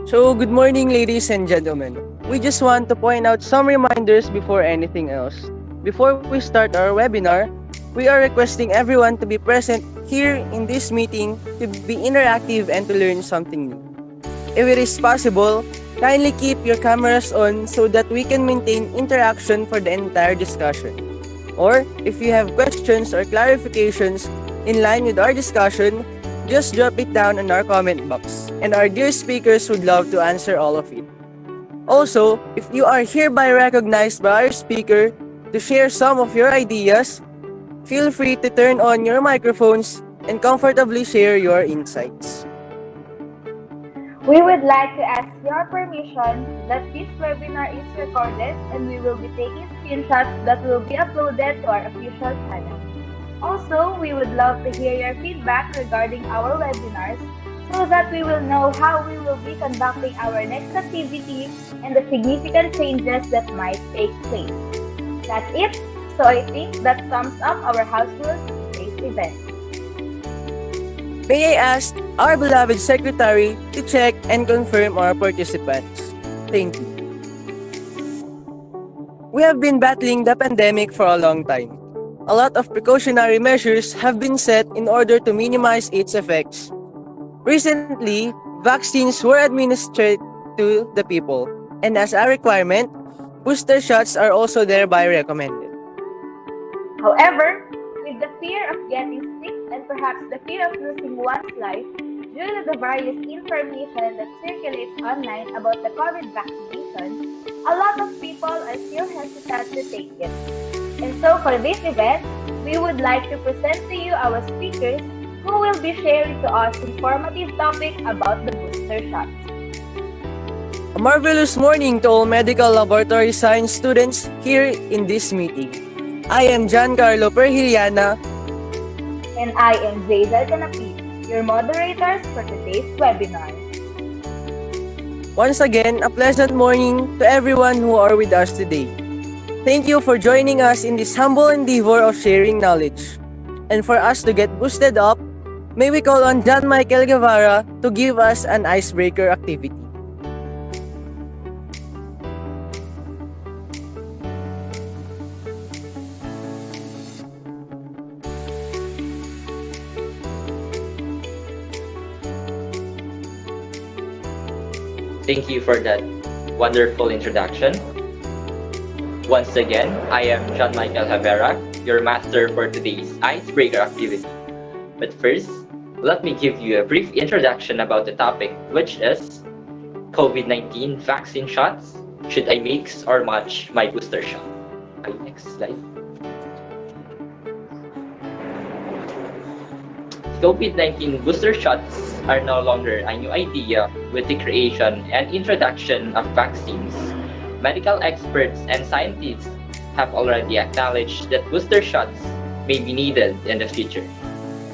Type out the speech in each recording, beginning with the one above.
So, good morning, ladies and gentlemen. We just want to point out some reminders before anything else. Before we start our webinar, we are requesting everyone to be present here in this meeting to be interactive and to learn something new. If it is possible, kindly keep your cameras on so that we can maintain interaction for the entire discussion. Or, if you have questions or clarifications in line with our discussion, just drop it down in our comment box, and our dear speakers would love to answer all of it. Also, if you are hereby recognized by our speaker to share some of your ideas, feel free to turn on your microphones and comfortably share your insights. We would like to ask your permission that this webinar is recorded and we will be taking screenshots that will be uploaded to our official channel. Also, we would love to hear your feedback regarding our webinars so that we will know how we will be conducting our next activity and the significant changes that might take place. That's it. So I think that sums up our house rules for today's event. May I ask our beloved secretary to check and confirm our participants? Thank you. We have been battling the pandemic for a long time. A lot of precautionary measures have been set in order to minimize its effects. Recently, vaccines were administered to the people, and as a requirement, booster shots are also thereby recommended. However, with the fear of getting sick and perhaps the fear of losing one's life due to the various information that circulates online about the COVID vaccination, a lot of people are still hesitant to take it. And so for this event, we would like to present to you our speakers who will be sharing to us informative topics about the booster shots. A marvelous morning to all medical laboratory science students here in this meeting. I am Giancarlo Perhiliana. And I am Zaida Canapi, your moderators for today's webinar. Once again, a pleasant morning to everyone who are with us today. Thank you for joining us in this humble endeavor of sharing knowledge. And for us to get boosted up, may we call on John Michael Guevara to give us an icebreaker activity. Thank you for that wonderful introduction. Once again, I am John Michael Havera, your master for today's icebreaker activity. But first, let me give you a brief introduction about the topic, which is COVID-19 vaccine shots. Should I mix or match my booster shot? Okay, next slide. COVID-19 booster shots are no longer a new idea with the creation and introduction of vaccines. Medical experts and scientists have already acknowledged that booster shots may be needed in the future.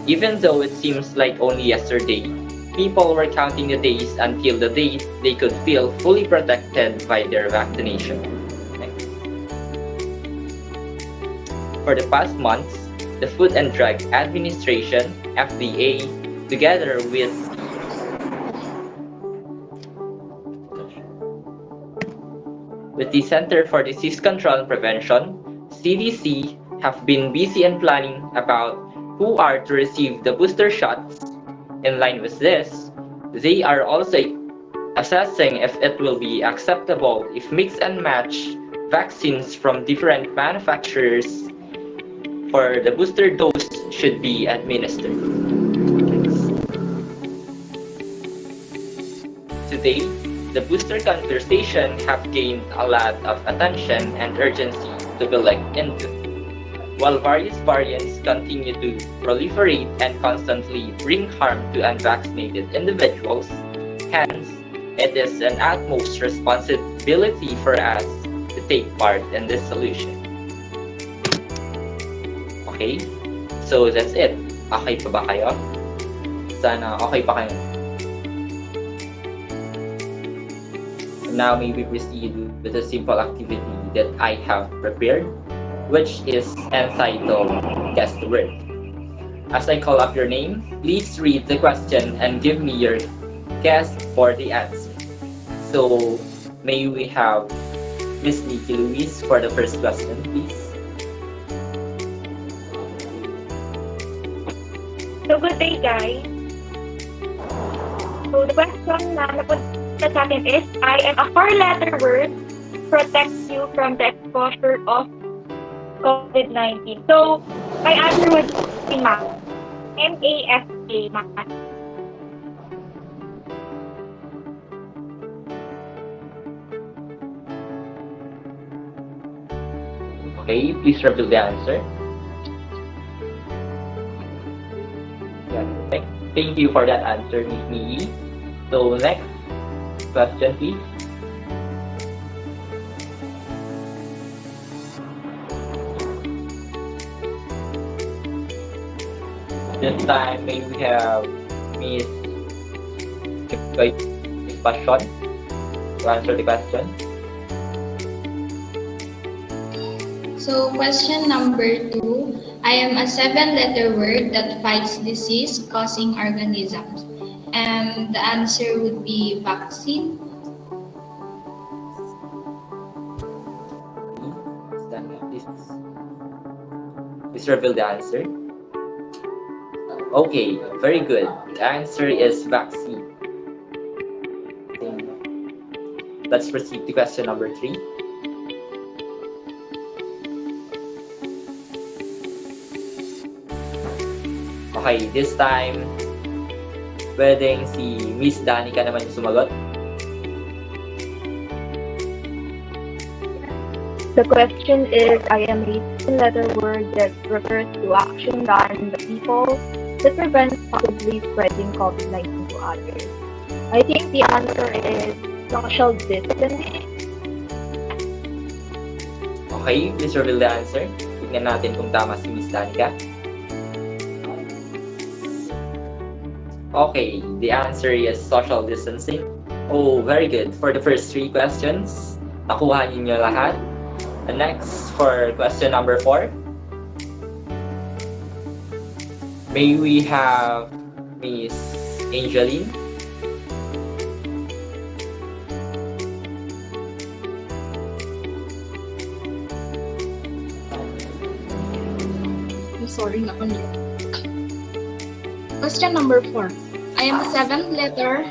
Even though it seems like only yesterday, people were counting the days until the date they could feel fully protected by their vaccination. Next. For the past months, the Food and Drug Administration, FDA, together with the Center for Disease Control and Prevention, CDC, have been busy in planning about who are to receive the booster shots. In line with this, they are also assessing if it will be acceptable if mix and match vaccines from different manufacturers for the booster dose should be administered. Today, the booster conversation have gained a lot of attention and urgency to be looked into. While various variants continue to proliferate and constantly bring harm to unvaccinated individuals, hence, it is an utmost responsibility for us to take part in this solution. Okay? So that's it. Okay pa ba kayo? Sana okay pa kayo. Now may we proceed with a simple activity that I have prepared, which is entitled Guess the Word. As I call up your name, please read the question and give me your guess for the answer. So, may we have Miss Nikki Luis for the first question, please? So, good day, guys. So, the question na napunta sa atin is, I am a four-letter word protects you from the exposure of COVID-19. So, my answer would be mask. M-A-S-K, mask. Okay, please reveal the answer. Yeah, thank you for that answer, Miss Nikki. So, next question, please. This time, may we have Miss Passion to answer the question. So, question number 2. I am a 7-letter word that fights disease-causing organisms. And the answer would be vaccine. Please reveal the answer. Okay, very good. The answer is vaccine. Let's proceed to question number 3. Okay, this time, pwedeng si Miss Danica naman yung sumagot. The question is, I am a 7-letter word that refers to action done on the people to prevent possibly spreading COVID-19 to others. I think the answer is social distancing. Okay, please reveal the answer. Tignan natin kung tama si Miss Danica. Okay, the answer is social distancing. Oh, very good. For the first 3 questions, nakuha niyo lahat. And next, for question number 4, may we have Miss Angeline? I'm sorry, nakamute. Question number 4. I am a 7-letter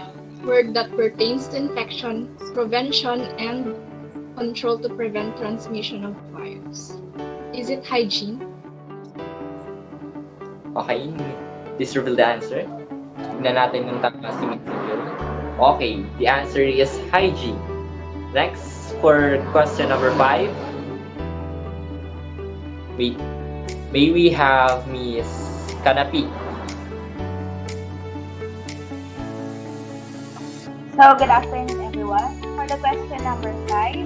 word that pertains to infection, prevention, and control to prevent transmission of virus. Is it hygiene? Okay, please reveal the answer. Tignan natin kung tama si Miss Angeline. Okay, the answer is hygiene. Next, for question number 5, may we have Miss Kanapi? So, good afternoon, everyone. For the question number 5,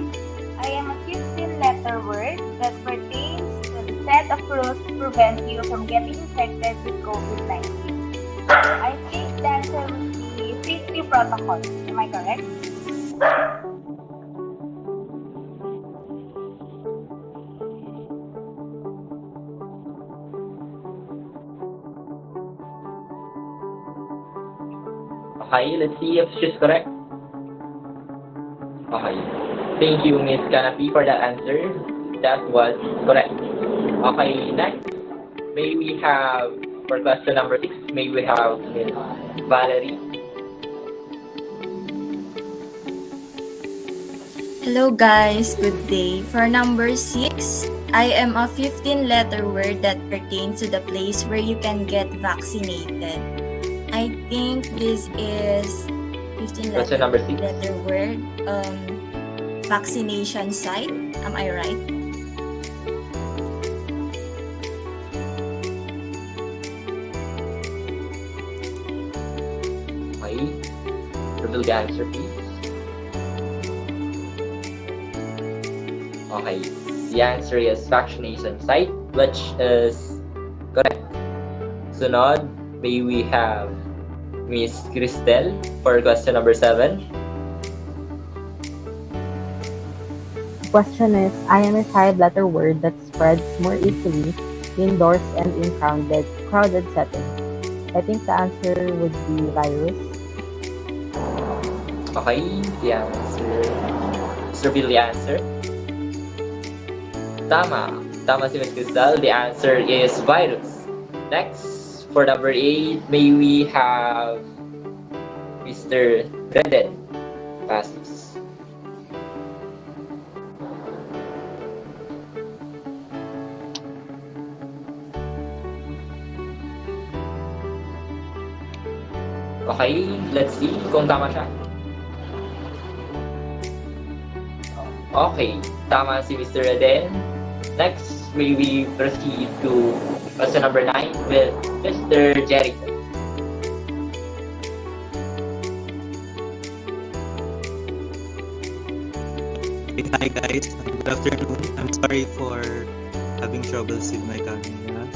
I am a 15-letter word that pertains to the set of rules to prevent you from getting infected with COVID-19. I think the answer would be safety protocol. Am I correct? Okay, let's see if she's correct. Okay. Thank you, Miss Kanapi, for that answer. That was correct. Okay, next, may we have, for question number 6, may we have Miss Valerie? Hello guys, good day. For number 6, I am a 15-letter word that pertains to the place where you can get vaccinated. I think this is 15-letter word, vaccination site. Am I right? Okay. Reveal the answer, please. Okay. The answer is vaccination site, which is correct. Sunod, may we have Miss Cristel for question number 7. The question is, I am a 5-letter word that spreads more easily indoors and in crowded settings. I think the answer would be virus. Okay, the answer Mr. Bill, the answer? Tama. Tama si Ms. Crystal. The answer is virus. Next, for number 8, may we have Mr. Reden Passos. Okay, let's see kung tama siya. Okay, tama si Mr. Reden. Next, may we proceed to question number 9 with Mr. Jericho. Hi guys, good afternoon. I'm sorry for having troubles with my camera,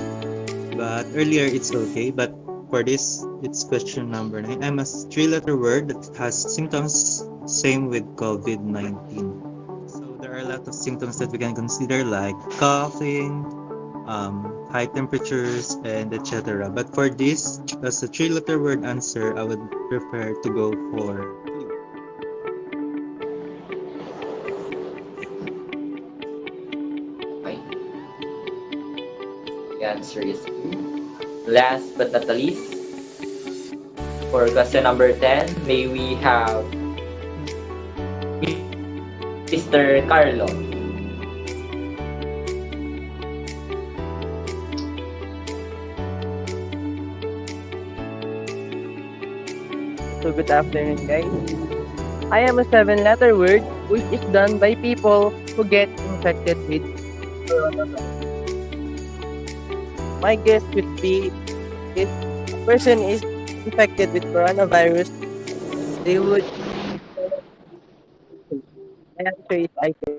but earlier it's okay. But for this, it's question number 9. I'm a 3-letter word that has symptoms same with COVID-19. So there are a lot of symptoms that we can consider like coughing, high temperatures, and etc. But for this, as a 3-letter word answer, I would prefer to go for flu. Okay. The answer is flu. Last but not the least, for question number 10, may we have Mr. Carlo. So good afternoon, guys. I am a 7-letter word which is done by people who get infected with coronavirus. My guess would be if a person is infected with coronavirus, they would. My answer is I think.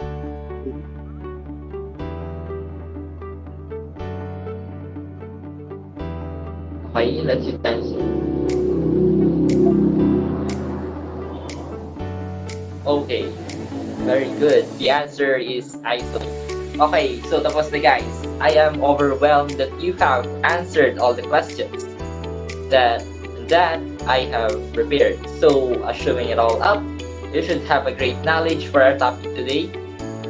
Okay, let's answer. Okay, very good. The answer is isolate. Okay, so tapos na guys. I am overwhelmed that you have answered all the questions that I have prepared. So, assuming it all up, you should have a great knowledge for our topic today.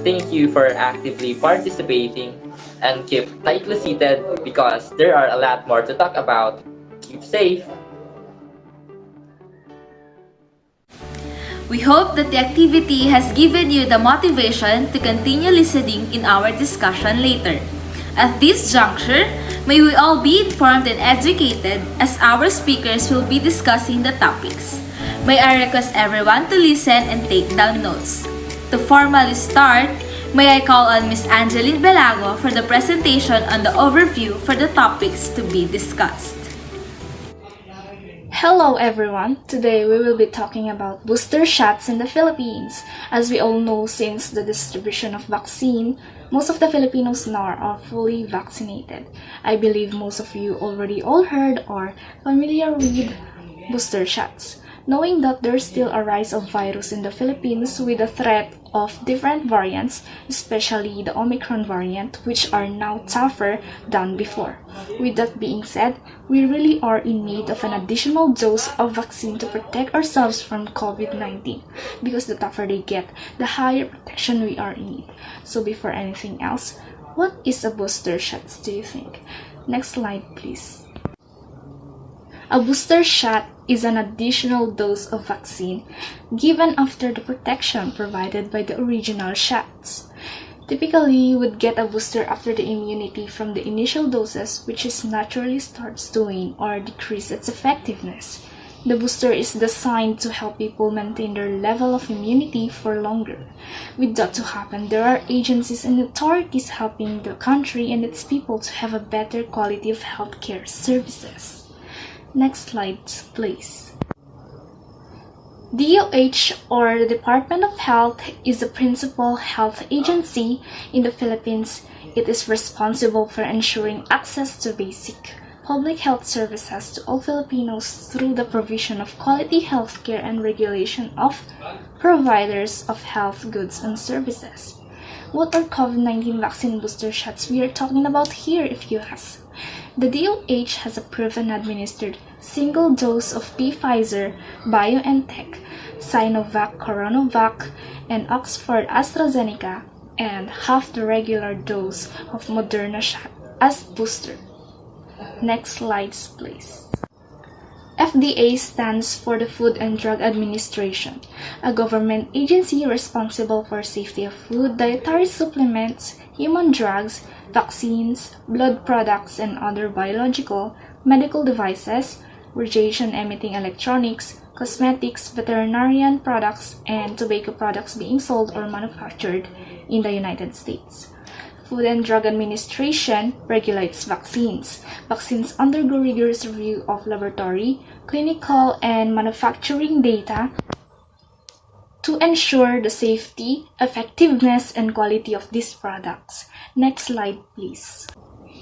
Thank you for actively participating and keep tightly seated because there are a lot more to talk about. Keep safe. We hope that the activity has given you the motivation to continue listening in our discussion later. At this juncture, may we all be informed and educated as our speakers will be discussing the topics. May I request everyone to listen and take down notes. To formally start, may I call on Ms. Angeline Belago for the presentation on the overview for the topics to be discussed. Hello everyone! Today we will be talking about booster shots in the Philippines. As we all know, since the distribution of vaccine, most of the Filipinos now are fully vaccinated. I believe most of you already all heard or familiar with booster shots. Knowing that there's still a rise of virus in the Philippines with the threat of different variants, especially the Omicron variant, which are now tougher than before. With that being said, we really are in need of an additional dose of vaccine to protect ourselves from COVID-19, because the tougher they get, the higher protection we are in need. So before anything else, what is a booster shot, do you think? Next slide, please. A booster shot is an additional dose of vaccine given after the protection provided by the original shots. Typically, you would get a booster after the immunity from the initial doses, which is naturally starts to wane or decrease its effectiveness. The booster is designed to help people maintain their level of immunity for longer. With that to happen, there are agencies and authorities helping the country and its people to have a better quality of healthcare services. Next slide, please. DOH, or the Department of Health, is the principal health agency in the Philippines. It is responsible for ensuring access to basic public health services to all Filipinos through the provision of quality healthcare and regulation of providers of health goods and services. What are COVID-19 vaccine booster shots we are talking about here, if you ask? The DOH has approved and administered single dose of Pfizer BioNTech Sinovac Coronavac, and Oxford AstraZeneca, and half the regular dose of Moderna shot as booster. Next slides, please. FDA stands for the Food and Drug Administration, a government agency responsible for safety of food, dietary supplements, human drugs, vaccines, blood products, and other biological, medical devices, radiation-emitting electronics, cosmetics, veterinarian products, and tobacco products being sold or manufactured in the United States. Food and Drug Administration regulates vaccines. Vaccines undergo rigorous review of laboratory, clinical, and manufacturing data to ensure the safety, effectiveness, and quality of these products. Next slide, please.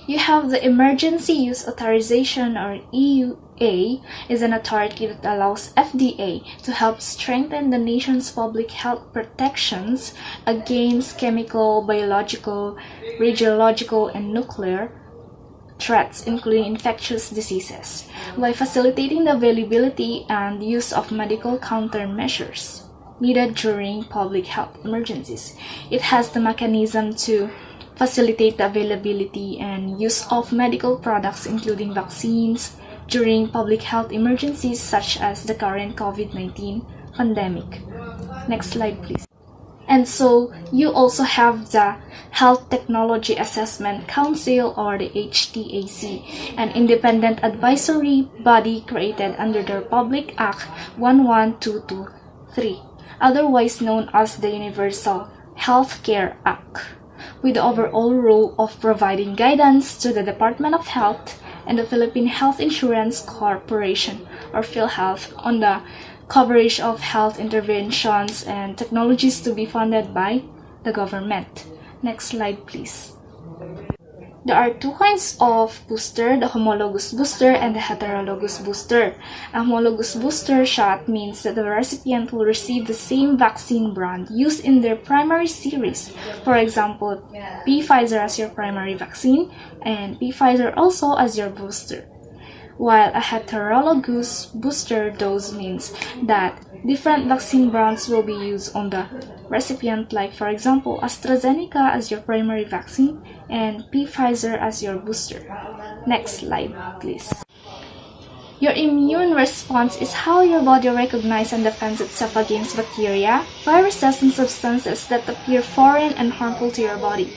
You have the Emergency Use Authorization, or EUA, is an authority that allows FDA to help strengthen the nation's public health protections against chemical, biological, radiological, and nuclear threats, including infectious diseases, by facilitating the availability and use of medical countermeasures needed during public health emergencies. It has the mechanism to facilitate the availability and use of medical products, including vaccines, during public health emergencies such as the current COVID-19 pandemic. Next slide, please. And so, you also have the Health Technology Assessment Council, or the HTAC, an independent advisory body created under the Republic Act 11223, otherwise known as the Universal Healthcare Act, with the overall role of providing guidance to the Department of Health and the Philippine Health Insurance Corporation, or PhilHealth, on the coverage of health interventions and technologies to be funded by the government. Next slide, please. There are two kinds of booster, the homologous booster and the heterologous booster. A homologous booster shot means that the recipient will receive the same vaccine brand used in their primary series. For example, Pfizer as your primary vaccine and Pfizer also as your booster. While a heterologous booster dose means that different vaccine brands will be used on the recipient, like for example AstraZeneca as your primary vaccine and Pfizer as your booster. Next slide, please. Your immune response is how your body recognizes and defends itself against bacteria, viruses, and substances that appear foreign and harmful to your body.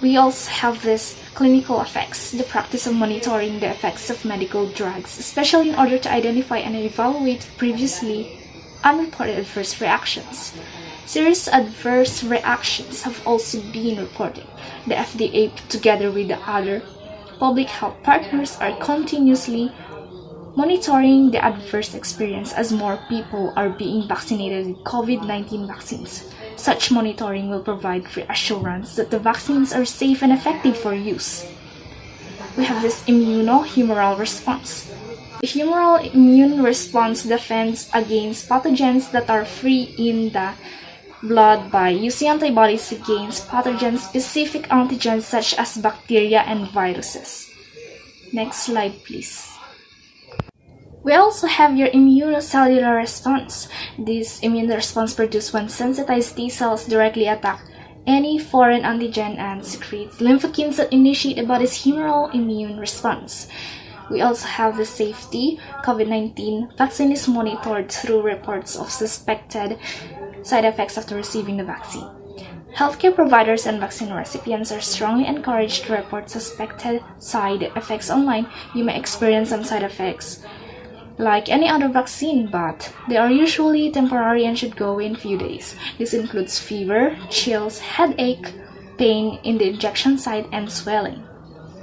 We also have this clinical effects, the practice of monitoring the effects of medical drugs, especially in order to identify and evaluate previously unreported adverse reactions. Serious adverse reactions have also been reported. The FDA, together with the other public health partners, are continuously monitoring the adverse experience as more people are being vaccinated with COVID-19 vaccines. Such monitoring will provide reassurance that the vaccines are safe and effective for use. We have this immunohumoral response. The humoral immune response defends against pathogens that are free in the blood by using antibodies against pathogen-specific antigens such as bacteria and viruses. Next slide, please. We also have your immunocellular response. This immune response produced when sensitized T cells directly attack any foreign antigen and secrete lymphokines that initiate the body's humoral immune response. We also have the safety. COVID-19 vaccine is monitored through reports of suspected side effects after receiving the vaccine. Healthcare providers and vaccine recipients are strongly encouraged to report suspected side effects online. You may experience some side effects like any other vaccine, but they are usually temporary and should go in few days. This includes fever, chills, headache, pain in the injection site, and swelling.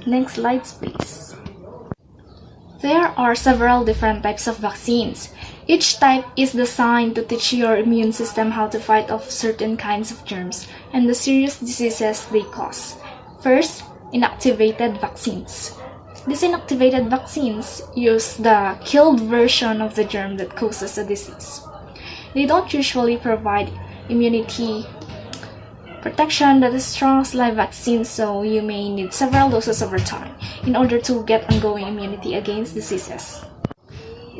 Next slides, please. There are several different types of vaccines. Each type is designed to teach your immune system how to fight off certain kinds of germs and the serious diseases they cause. First, inactivated vaccines. These inactivated vaccines use the killed version of the germ that causes the disease. They don't usually provide immunity protection that is strong as live vaccines, so you may need several doses over time in order to get ongoing immunity against diseases.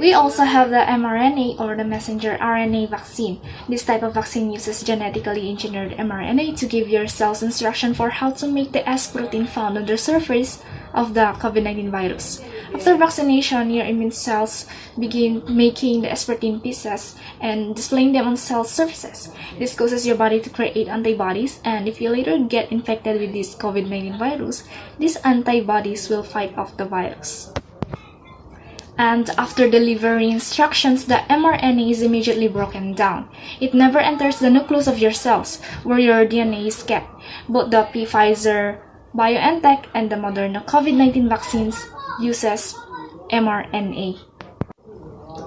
We also have the mRNA or the messenger RNA vaccine. This type of vaccine uses genetically engineered mRNA to give your cells instruction for how to make the S protein found on the surface of the COVID-19 virus. After vaccination, your immune cells begin making the S protein pieces and displaying them on cell surfaces. This causes your body to create antibodies, and if you later get infected with this COVID-19 virus, these antibodies will fight off the virus. And after delivering instructions, the mRNA is immediately broken down. It never enters the nucleus of your cells, where your DNA is kept. Both the Pfizer, BioNTech, and the Moderna COVID-19 vaccines uses mRNA.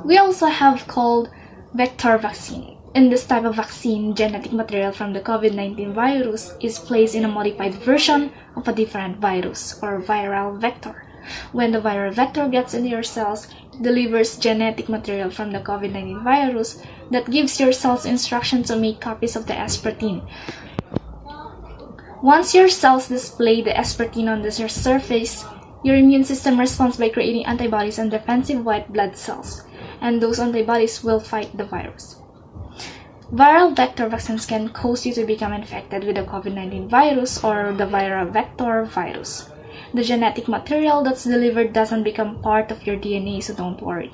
We also have called vector vaccine. In this type of vaccine, genetic material from the COVID-19 virus is placed in a modified version of a different virus or viral vector. When the viral vector gets into your cells, it delivers genetic material from the COVID-19 virus that gives your cells instruction to make copies of the S protein. Once your cells display the S protein on the surface, your immune system responds by creating antibodies and defensive white blood cells, and those antibodies will fight the virus. Viral vector vaccines can cause you to become infected with the COVID-19 virus or the viral vector virus. The genetic material that's delivered doesn't become part of your DNA, so don't worry.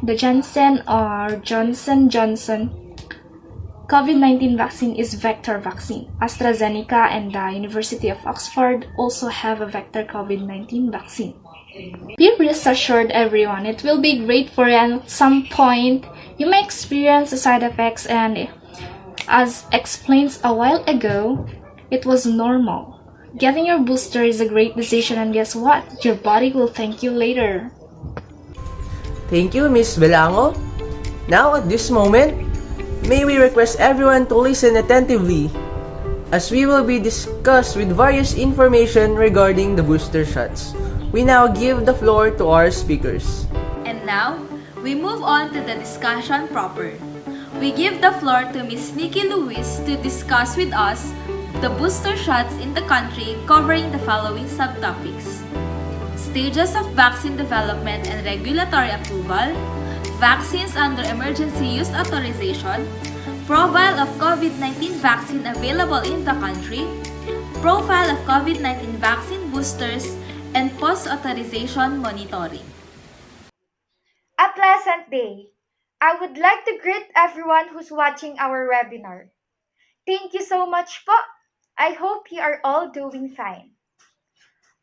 The Janssen or Johnson & Johnson COVID-19 vaccine is vector vaccine. AstraZeneca and the University of Oxford also have a vector COVID-19 vaccine. Be rest assured, everyone, it will be great for you, and at some point you may experience the side effects, and as explained a while ago, it was normal. Getting your booster is a great decision, and guess what? Your body will thank you later. Thank you, Miss Belango. Now, at this moment, may we request everyone to listen attentively as we will be discussed with various information regarding the booster shots. We now give the floor to our speakers. And now, we move on to the discussion proper. We give the floor to Ms. Nikki Luis to discuss with us the booster shots in the country, covering the following subtopics: stages of vaccine development and regulatory approval, vaccines under emergency use authorization, profile of COVID-19 vaccine available in the country, profile of COVID-19 vaccine boosters, and post-authorization monitoring. A pleasant day. I would like to greet everyone who's watching our webinar. Thank you so much po. I hope you are all doing fine.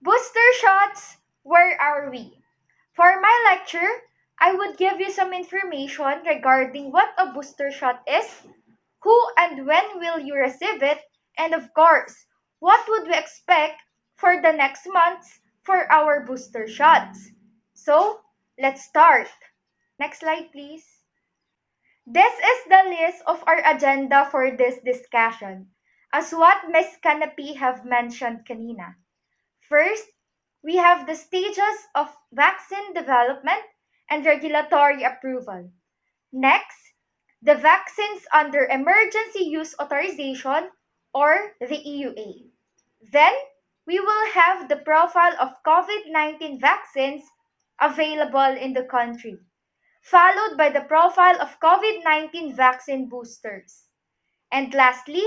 Booster shots, where are we? For my lecture, I would give you some information regarding what a booster shot is, who and when will you receive it, and of course, what would we expect for the next months for our booster shots. So, let's start. Next slide, please. This is the list of our agenda for this discussion, as what Ms. Canapi have mentioned kanina. First, we have the stages of vaccine development and regulatory approval. Next, the vaccines under emergency use authorization or the EUA. Then, we will have the profile of COVID-19 vaccines available in the country, followed by the profile of COVID-19 vaccine boosters. And lastly,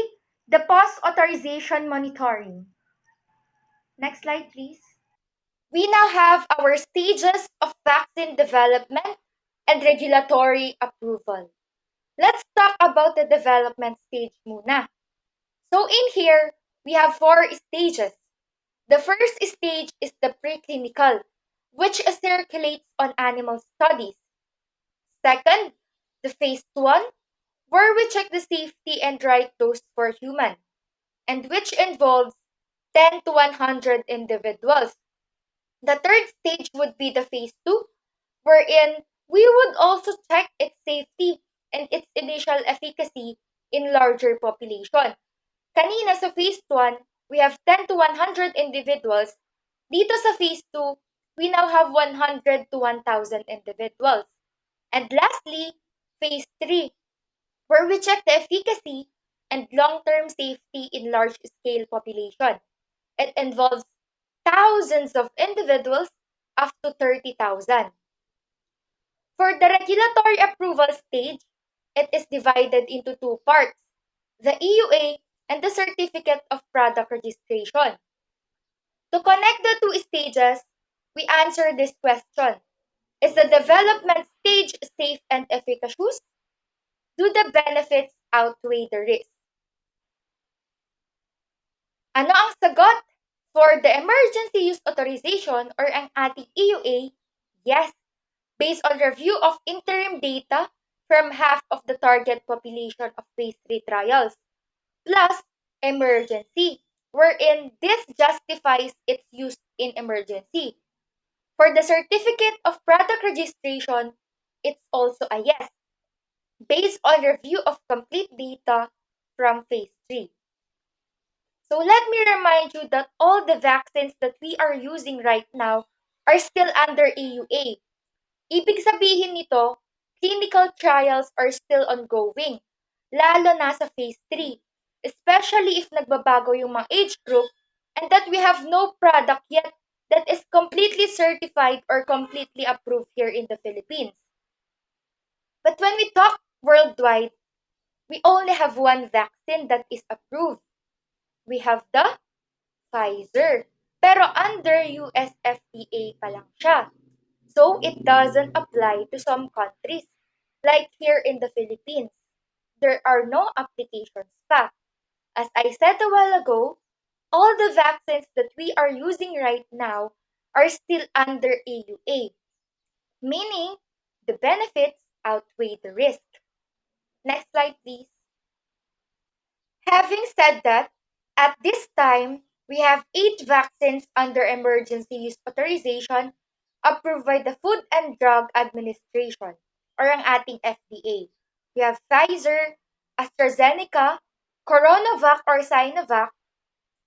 the post-authorization monitoring. Next slide, please. We now have our stages of vaccine development and regulatory approval. Let's talk about the development stage muna. So in here, we have 4 stages. The first stage is the preclinical, which circulates on animal studies. Second, the phase 1, where we check the safety and right dose for human, and which involves 10 to 100 individuals. The third stage would be the phase 2, wherein we would also check its safety and its initial efficacy in larger population. Kanina sa phase 1, we have 10 to 100 individuals. Dito sa phase 2, we now have 100 to 1,000 individuals. And lastly, phase 3, where we check the efficacy and long-term safety in large-scale population. It involves thousands of individuals up to 30,000. For the regulatory approval stage, it is divided into two parts, the EUA and the Certificate of Product Registration. To connect the two stages, we answer this question. Is the development stage safe and efficacious? Do the benefits outweigh the risk? Ano ang sagot? For the emergency use authorization or ang ating EUA, yes, based on review of interim data from half of the target population of phase 3 trials, plus emergency, wherein this justifies its use in emergency. For the certificate of product registration, it's also a yes, based on review of complete data from phase 3. So let me remind you that all the vaccines that we are using right now are still under EUA. Ibig sabihin nito, clinical trials are still ongoing, lalo na sa phase 3, especially if nagbabago yung mga age group and that we have no product yet that is completely certified or completely approved here in the Philippines. But when we talk worldwide, we only have one vaccine that is approved. We have the Pfizer. Pero under US FDA pa lang siya. So it doesn't apply to some countries. Like here in the Philippines, there are no applications pa. As I said a while ago, all the vaccines that we are using right now are still under EUA, meaning the benefits outweigh the risk. Next slide, please. Having said that, at this time, we have 8 vaccines under emergency use authorization approved by the Food and Drug Administration or ang ating FDA. We have Pfizer, AstraZeneca, CoronaVac or Sinovac,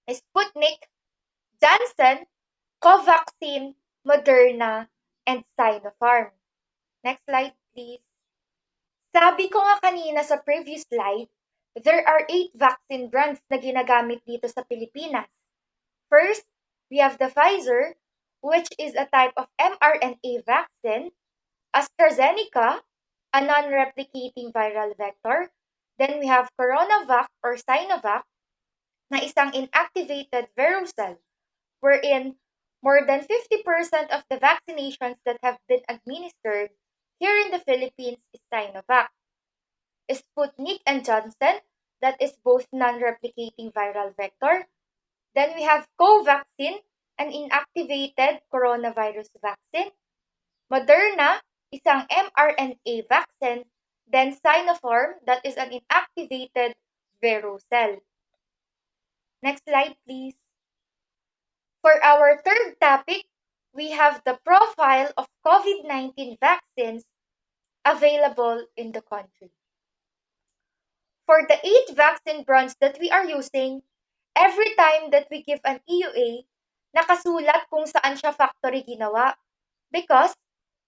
Sputnik, Janssen, Covaxin, Moderna, and Sinopharm. Next slide, please. Sabi ko nga kanina sa previous slide, there are 8 vaccine brands na ginagamit dito sa Pilipinas. First, we have the Pfizer, which is a type of mRNA vaccine, AstraZeneca, a non-replicating viral vector, then we have CoronaVac or Sinovac, na isang inactivated virocell, wherein more than 50% of the vaccinations that have been administered here in the Philippines is Sinovac. Sputnik and Janssen, that is both non-replicating viral vector. Then we have Covaxin, an inactivated coronavirus vaccine. Moderna, isang mRNA vaccine. Then Sinopharm, that is an inactivated virocell. Next slide, please. For our third topic, we have the profile of COVID-19 vaccines available in the country. For the 8 vaccine brands that we are using, every time that we give an EUA, nakasulat kung saan siya factory ginawa because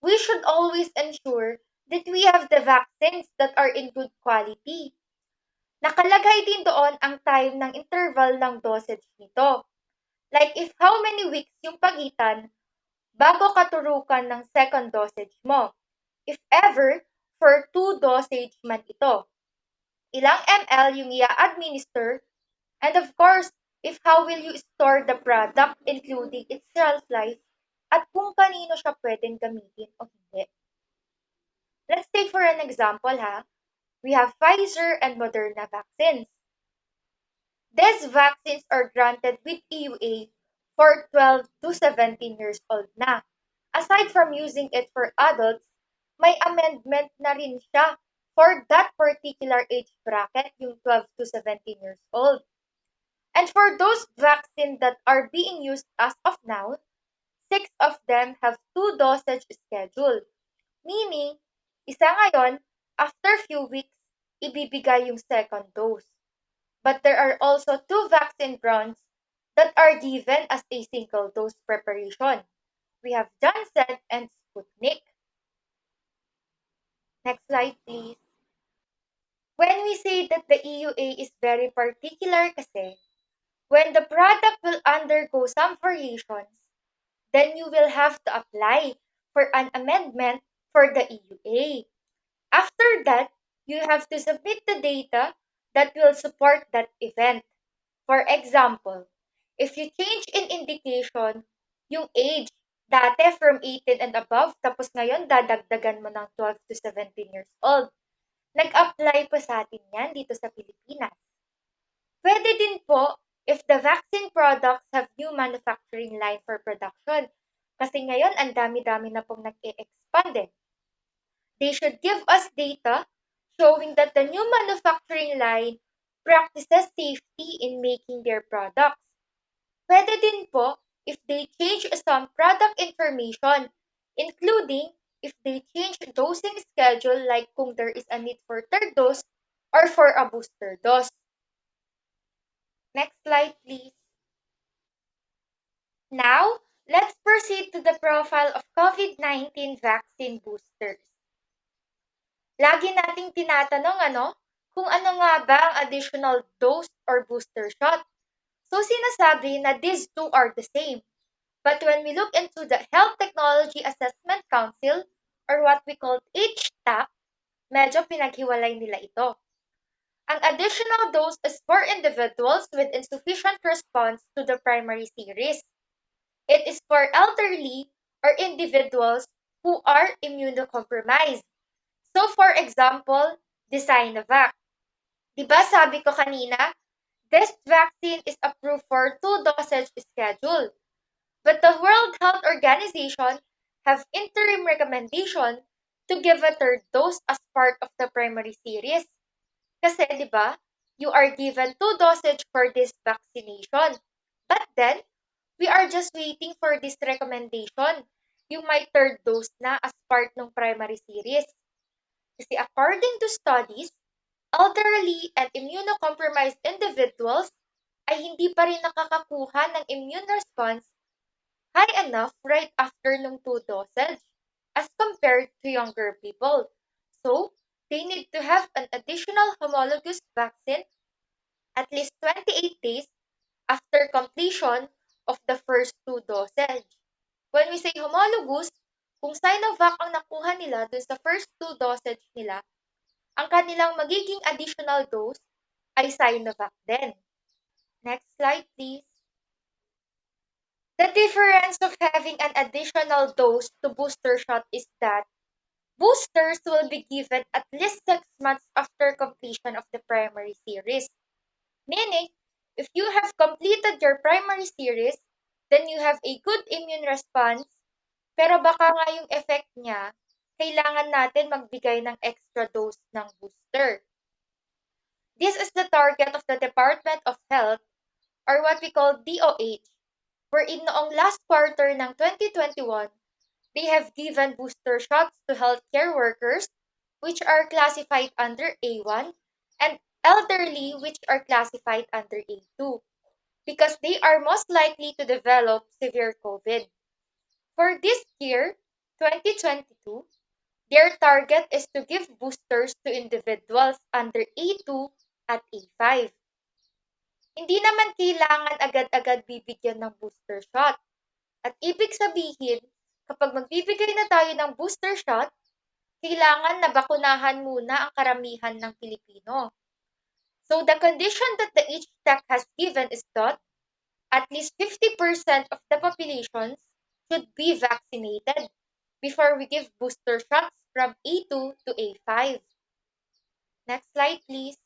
we should always ensure that we have the vaccines that are in good quality. Nakalagay din doon ang time ng interval ng dosage nito. Like if how many weeks yung pagitan bago katurukan ng second dosage mo. If ever, for 2 dosage man ito. Ilang ml yung i-administer, and of course, if how will you store the product including its shelf life at kung kanino siya pwedeng gamitin o hindi. Let's take for an example we have Pfizer and Moderna vaccines. These vaccines are granted with EUA for 12 to 17 years old na. Aside from using it for adults, may amendment na rin siya for that particular age bracket, yung 12 to 17 years old. And for those vaccines that are being used as of now, 6 of them have 2 dosage schedule. Meaning, isa ngayon, after few weeks, ibibigay yung second dose. But there are also 2 vaccine brands that are given as a single dose preparation. We have Janssen and Sputnik. Next slide, please. When we say that the EUA is very particular kasi, when the product will undergo some variations, then you will have to apply for an amendment for the EUA. After that, you have to submit the data that will support that event. For example, if you change in indication yung age, dati from 18 and above, tapos ngayon dadagdagan mo ng 12 to 17 years old. Nag-apply po sa atin yan dito sa Pilipinas. Pwede din po if the vaccine products have new manufacturing line for production. Kasi ngayon, ang dami-dami na pong nag-e-expand eh. They should give us data showing that the new manufacturing line practices safety in making their products. Pwede din po if they change some product information, including if they change dosing schedule like kung there is a need for third dose or for a booster dose. Next slide, please. Now, let's proceed to the profile of COVID-19 vaccine boosters. Lagi nating tinatanong kung ano nga ba ang additional dose or booster shot. So sinasabi na these two are the same. But when we look into the Health Technology Assessment Council or what we call HTAC, medyo pinaghiwalay nila ito. Ang additional dose is for individuals with insufficient response to the primary series. It is for elderly or individuals who are immunocompromised. So for example, the Sinovac. Diba sabi ko kanina, this vaccine is approved for 2 dosage schedule. But the World Health Organization have interim recommendation to give a third dose as part of the primary series. Kasi diba, you are given 2 dosage for this vaccination. But then, we are just waiting for this recommendation. Yung may third dose na as part ng primary series. Kasi according to studies, elderly and immunocompromised individuals ay hindi pa rin nakakakuha ng immune response high enough right after nung 2 dosage as compared to younger people. So, they need to have an additional homologous vaccine at least 28 days after completion of the first 2 dosage. When we say homologous, kung Sinovac ang nakuha nila dun sa first 2 dosage nila, ang kanilang magiging additional dose ay Sinovac din. Next slide, please. The difference of having an additional dose to booster shot is that boosters will be given at least 6 months after completion of the primary series. Meaning, if you have completed your primary series, then you have a good immune response, pero baka nga yung effect niya, kailangan natin magbigay ng extra dose ng booster. This is the target of the Department of Health, or what we call DOH, wherein noong last quarter ng 2021, they have given booster shots to healthcare workers, which are classified under A1, and elderly, which are classified under A2, because they are most likely to develop severe COVID. For this year, 2022, their target is to give boosters to individuals under A2 at A5. Hindi naman kailangan agad-agad bibigyan ng booster shot. At ibig sabihin, kapag magbibigay na tayo ng booster shot, kailangan na bakunahan muna ang karamihan ng Pilipino. So the condition that the HTAC has given is that at least 50% of the populations should be vaccinated before we give booster shots from A2 to A5. Next slide, please.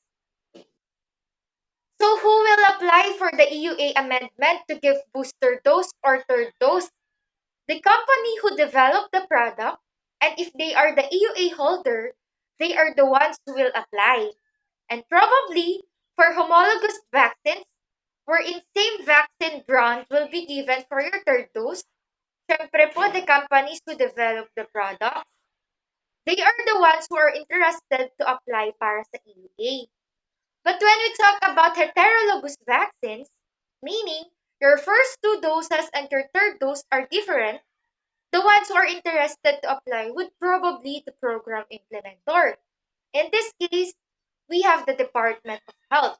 So who will apply for the EUA amendment to give booster dose or third dose? The company who developed the product, and if they are the EUA holder, they are the ones who will apply. And probably, for homologous vaccines, wherein same vaccine brand will be given for your third dose, syempre po, the companies who develop the product, they are the ones who are interested to apply para sa EUA. But when we talk about heterologous vaccines, meaning your first 2 doses and your third dose are different, the ones who are interested to apply would probably the program implementer. In this case, we have the Department of Health.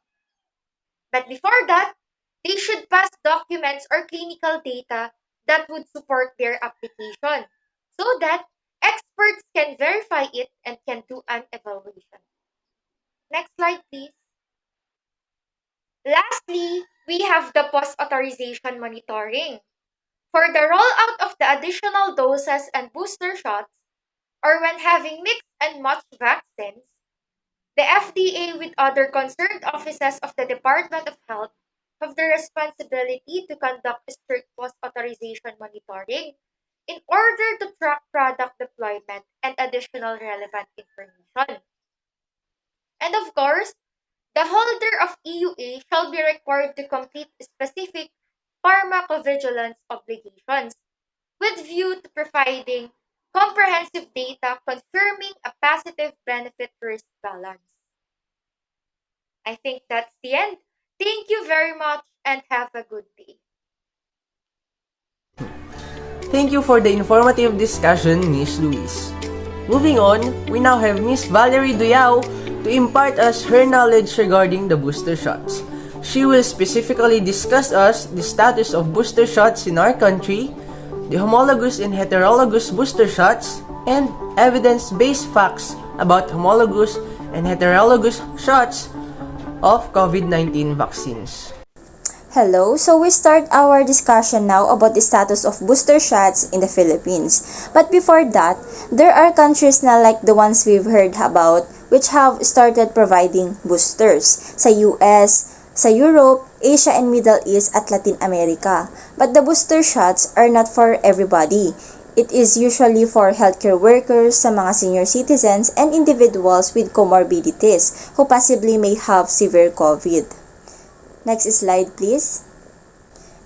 But before that, they should pass documents or clinical data that would support their application so that experts can verify it and can do an evaluation. Next slide, please. Lastly, we have the post-authorization monitoring. For the rollout of the additional doses and booster shots, or when having mixed and matched vaccines, the FDA with other concerned offices of the Department of Health have the responsibility to conduct strict post-authorization monitoring in order to track product deployment and additional relevant information. And of course, the holder of EUA shall be required to complete specific pharmacovigilance obligations with view to providing comprehensive data confirming a positive benefit-risk balance. I think that's the end. Thank you very much and have a good day. Thank you for the informative discussion, Miss Louise. Moving on, we now have Miss Valerie Duyao to impart us her knowledge regarding the booster shots. She will specifically discuss us the status of booster shots in our country, the homologous and heterologous booster shots, and evidence-based facts about homologous and heterologous shots of COVID-19 vaccines. Hello, so we start our discussion now about the status of booster shots in the Philippines. But before that, there are countries na like the ones we've heard about which have started providing boosters sa US, sa Europe, Asia and Middle East at Latin America. But the booster shots are not for everybody. It is usually for healthcare workers, sa mga senior citizens, and individuals with comorbidities who possibly may have severe COVID. Next slide, please.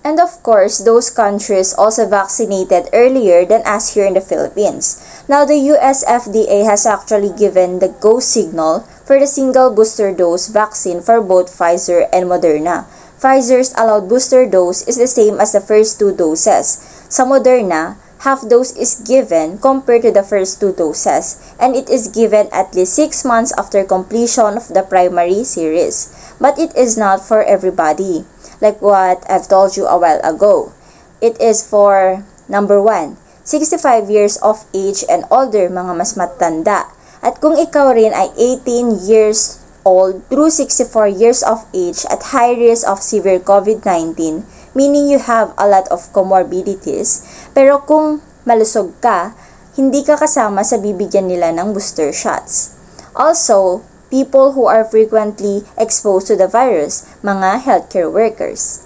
And of course, those countries also vaccinated earlier than us here in the Philippines. Now, the US FDA has actually given the go signal for the single booster dose vaccine for both Pfizer and Moderna. Pfizer's allowed booster dose is the same as the first two doses. Sa Moderna, half dose is given compared to the first two doses, and it is given at least 6 months after completion of the primary series. But it is not for everybody, like what I've told you a while ago. It is for, number 1, 65 years of age and older, mga mas matanda. At kung ikaw rin ay 18 years old through 64 years of age at high risk of severe COVID-19, meaning you have a lot of comorbidities, pero kung malusog ka, hindi ka kasama sa bibigyan nila ng booster shots. Also, people who are frequently exposed to the virus, mga healthcare workers.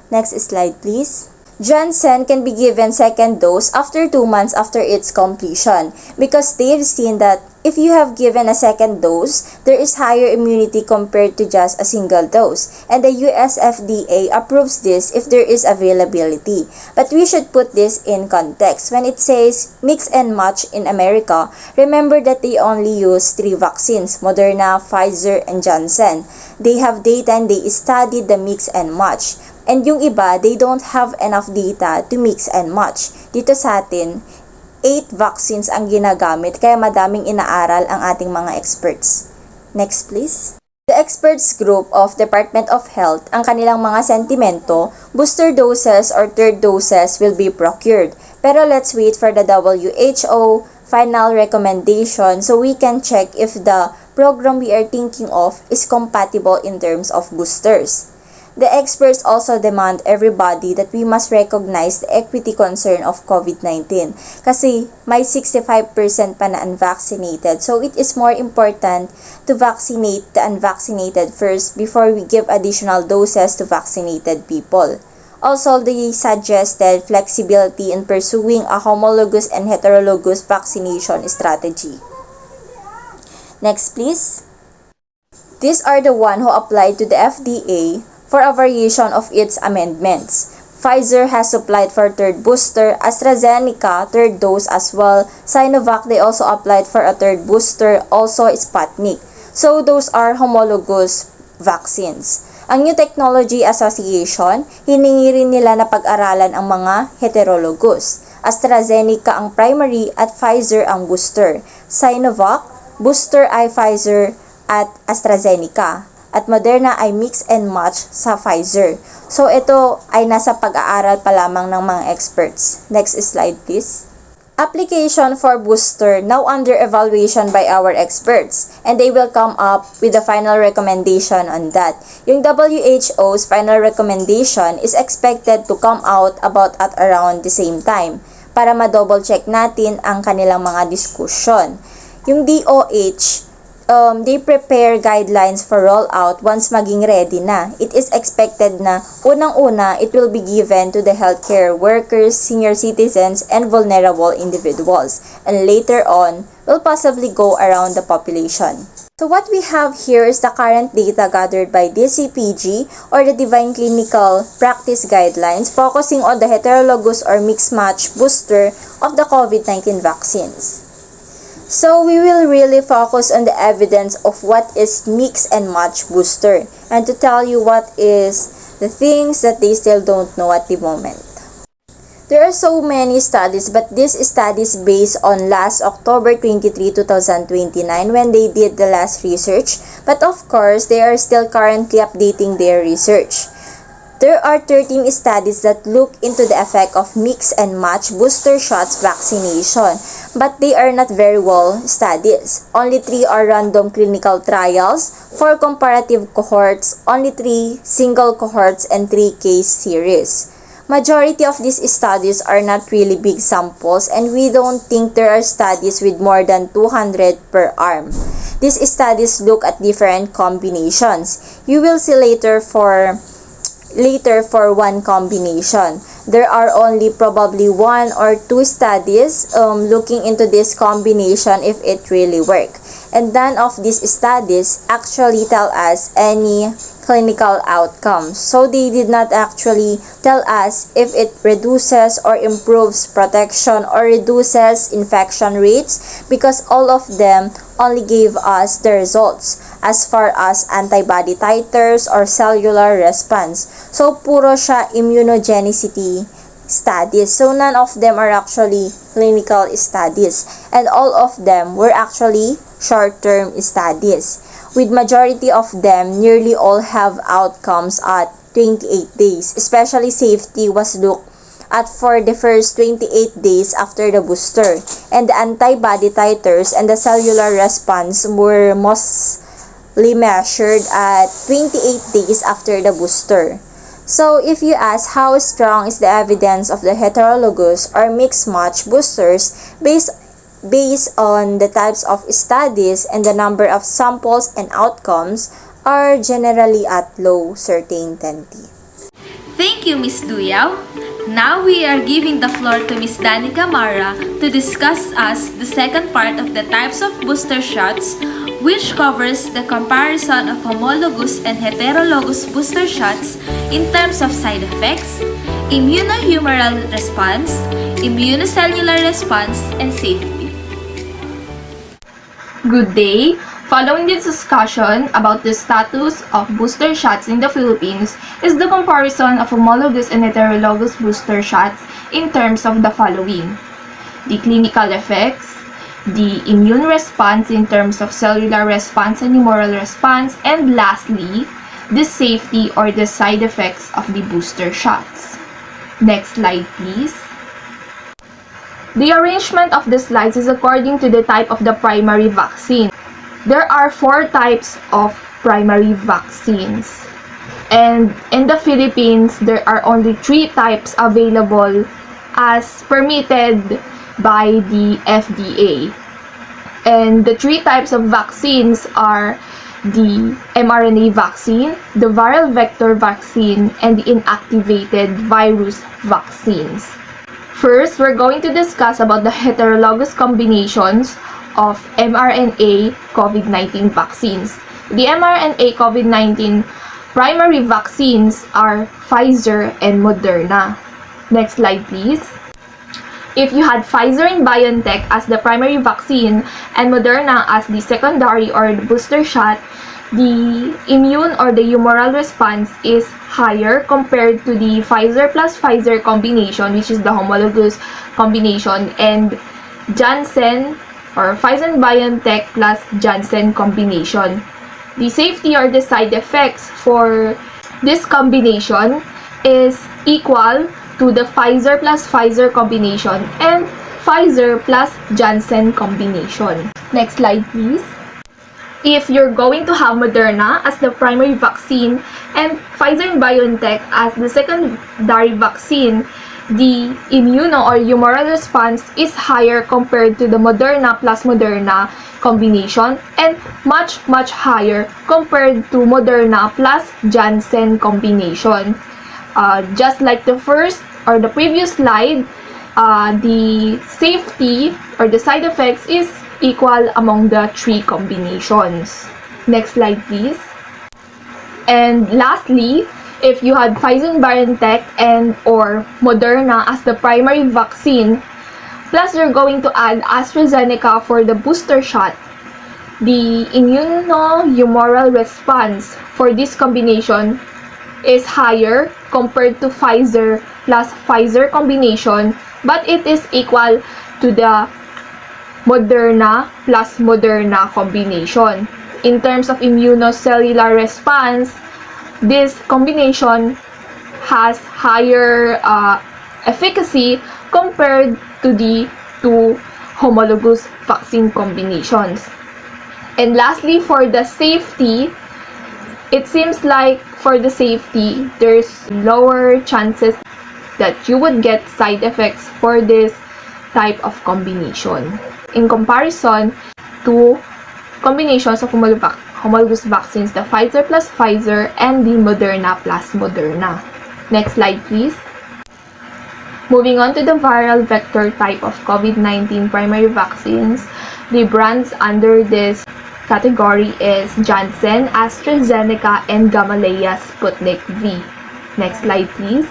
Next slide, please. Johnson can be given second dose after 2 months after its completion because they've seen that if you have given a second dose, there is higher immunity compared to just a single dose. And the US FDA approves this if there is availability. But we should put this in context. When it says mix and match in America, remember that they only use 3 vaccines, Moderna, Pfizer, and Johnson. They have data and they studied the mix and match. And yung iba, they don't have enough data to mix and match. Dito sa atin, 8 vaccines ang ginagamit kaya madaming inaaral ang ating mga experts. Next please. The experts group of Department of Health, ang kanilang mga sentimento, booster doses or third doses will be procured. Pero let's wait for the WHO final recommendation so we can check if the program we are thinking of is compatible in terms of boosters. The experts also demand everybody that we must recognize the equity concern of COVID-19 kasi may 65% pa na unvaccinated. So it is more important to vaccinate the unvaccinated first before we give additional doses to vaccinated people. Also, they suggested flexibility in pursuing a homologous and heterologous vaccination strategy. Next, please. These are the one who applied to the FDA for a variation of its amendments. Pfizer has supplied for third booster, AstraZeneca third dose as well, Sinovac they also applied for a third booster, also Sputnik. So those are homologous vaccines. Ang New Technology Association, hiningi rin nila na pag-aralan ang mga heterologous. AstraZeneca ang primary at Pfizer ang booster. Sinovac, booster ay Pfizer at AstraZeneca. At Moderna ay mix and match sa Pfizer. So ito ay nasa pag-aaral pa lamang ng mga experts. Next slide please. application for booster now under evaluation by our experts, and they will come up with the final recommendation on that. Yung WHO's final recommendation is expected to come out about at around the same time para ma-double check natin ang kanilang mga diskusyon. Yung DOH, they prepare guidelines for rollout once maging ready na. It is expected na unang-una, it will be given to the healthcare workers, senior citizens, and vulnerable individuals. And later on, will possibly go around the population. So what we have here is the current data gathered by DCPG or the Divine Clinical Practice Guidelines focusing on the heterologous or mixed-match booster of the COVID-19 vaccines. So we will really focus on the evidence of what is mix and match booster and to tell you what is the things that they still don't know at the moment. There are so many studies, but this study is based on last October 23, 2029 when they did the last research, but of course they are still currently updating their research. There are 13 studies that look into the effect of mix and match booster shots vaccination, but they are not very well studies. Only 3 are random clinical trials, 4 comparative cohorts, only 3 single cohorts, and 3 case series. Majority of these studies are not really big samples, and we don't think there are studies with more than 200 per arm. These studies look at different combinations. You will see later for one combination. There are only probably 1 or 2 studies looking into this combination if it really works. And none of these studies actually tell us any clinical outcomes. So they did not actually tell us if it reduces or improves protection or reduces infection rates because all of them only gave us the results as far as antibody titers or cellular response. So puro siya immunogenicity studies. So none of them are actually clinical studies, and all of them were actually short-term studies. With majority of them, nearly all have outcomes at 28 days. Especially safety was looked at for the first 28 days after the booster, and the antibody titers and the cellular response were mostly measured at 28 days after the booster. So if you ask how strong is the evidence of the heterologous or mixed match boosters based on the types of studies and the number of samples and outcomes are generally at low certainty. Thank you, Ms. Duyaw. Now we are giving the floor to Ms. Danica Mara to discuss us the second part of the types of booster shots, which covers the comparison of homologous and heterologous booster shots in terms of side effects, immunohumoral response, immunocellular response, and safety. Good day! Following this discussion about the status of booster shots in the Philippines is the comparison of homologous and heterologous booster shots in terms of the following: the clinical effects, the immune response in terms of cellular response and humoral response, and lastly, the safety or the side effects of the booster shots. Next slide, please. The arrangement of the slides is according to the type of the primary vaccine. There are 4 types of primary vaccines. And in the Philippines, there are only 3 types available as permitted by the FDA. And the 3 types of vaccines are the mRNA vaccine, the viral vector vaccine, and the inactivated virus vaccines. First, we're going to discuss about the heterologous combinations of mRNA COVID-19 vaccines. The mRNA COVID-19 primary vaccines are Pfizer and Moderna. Next slide, please. If you had Pfizer and BioNTech as the primary vaccine and Moderna as the secondary or the booster shot, the immune or the humoral response is higher compared to the Pfizer plus Pfizer combination, which is the homologous combination, and Janssen or Pfizer and BioNTech plus Janssen combination. The safety or the side effects for this combination is equal to the Pfizer plus Pfizer combination, and Pfizer plus Janssen combination. Next slide, please. If you're going to have Moderna as the primary vaccine and Pfizer and BioNTech as the secondary vaccine, the immuno or humoral response is higher compared to the Moderna plus Moderna combination and much higher compared to Moderna plus Janssen combination. Just like the first or the previous slide, the safety or the side effects is equal among the three combinations. Next slide, please. And lastly, if you had Pfizer and BioNTech and or Moderna as the primary vaccine, plus you're going to add AstraZeneca for the booster shot, the immunohumoral response for this combination is higher compared to Pfizer plus Pfizer combination, but it is equal to the Moderna plus Moderna combination. In terms of immunocellular response, this combination has higher efficacy compared to the two homologous vaccine combinations. And lastly, for the safety, it seems like for the safety, there's lower chances that you would get side effects for this type of combination in comparison to combinations of homologous vaccines, the Pfizer plus Pfizer and the Moderna plus Moderna. Next slide, please. Moving on to the viral vector type of COVID-19 primary vaccines, the brands under this category is Janssen, AstraZeneca, and Gamaleya Sputnik V. Next slide, please.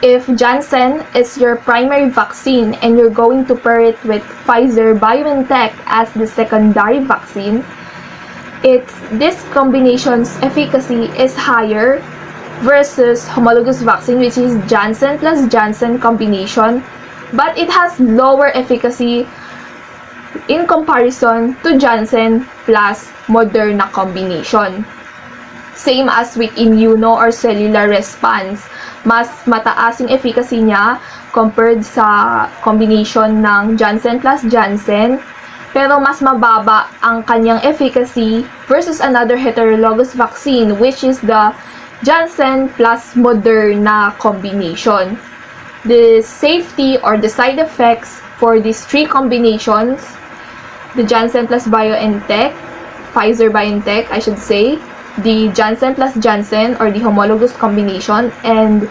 If Janssen is your primary vaccine and you're going to pair it with Pfizer BioNTech as the secondary vaccine, this combination's efficacy is higher versus homologous vaccine, which is Janssen plus Janssen combination, but it has lower efficacy in comparison to Janssen plus Moderna combination. Same as with immuno or cellular response, mas mataas yung efficacy niya compared sa combination ng Janssen plus Janssen, pero mas mababa ang kanyang efficacy versus another heterologous vaccine, which is the Janssen plus Moderna combination. The safety or the side effects for these three combinations, the Janssen plus BioNTech, Pfizer BioNTech, I should say, the Janssen plus Janssen or the homologous combination, and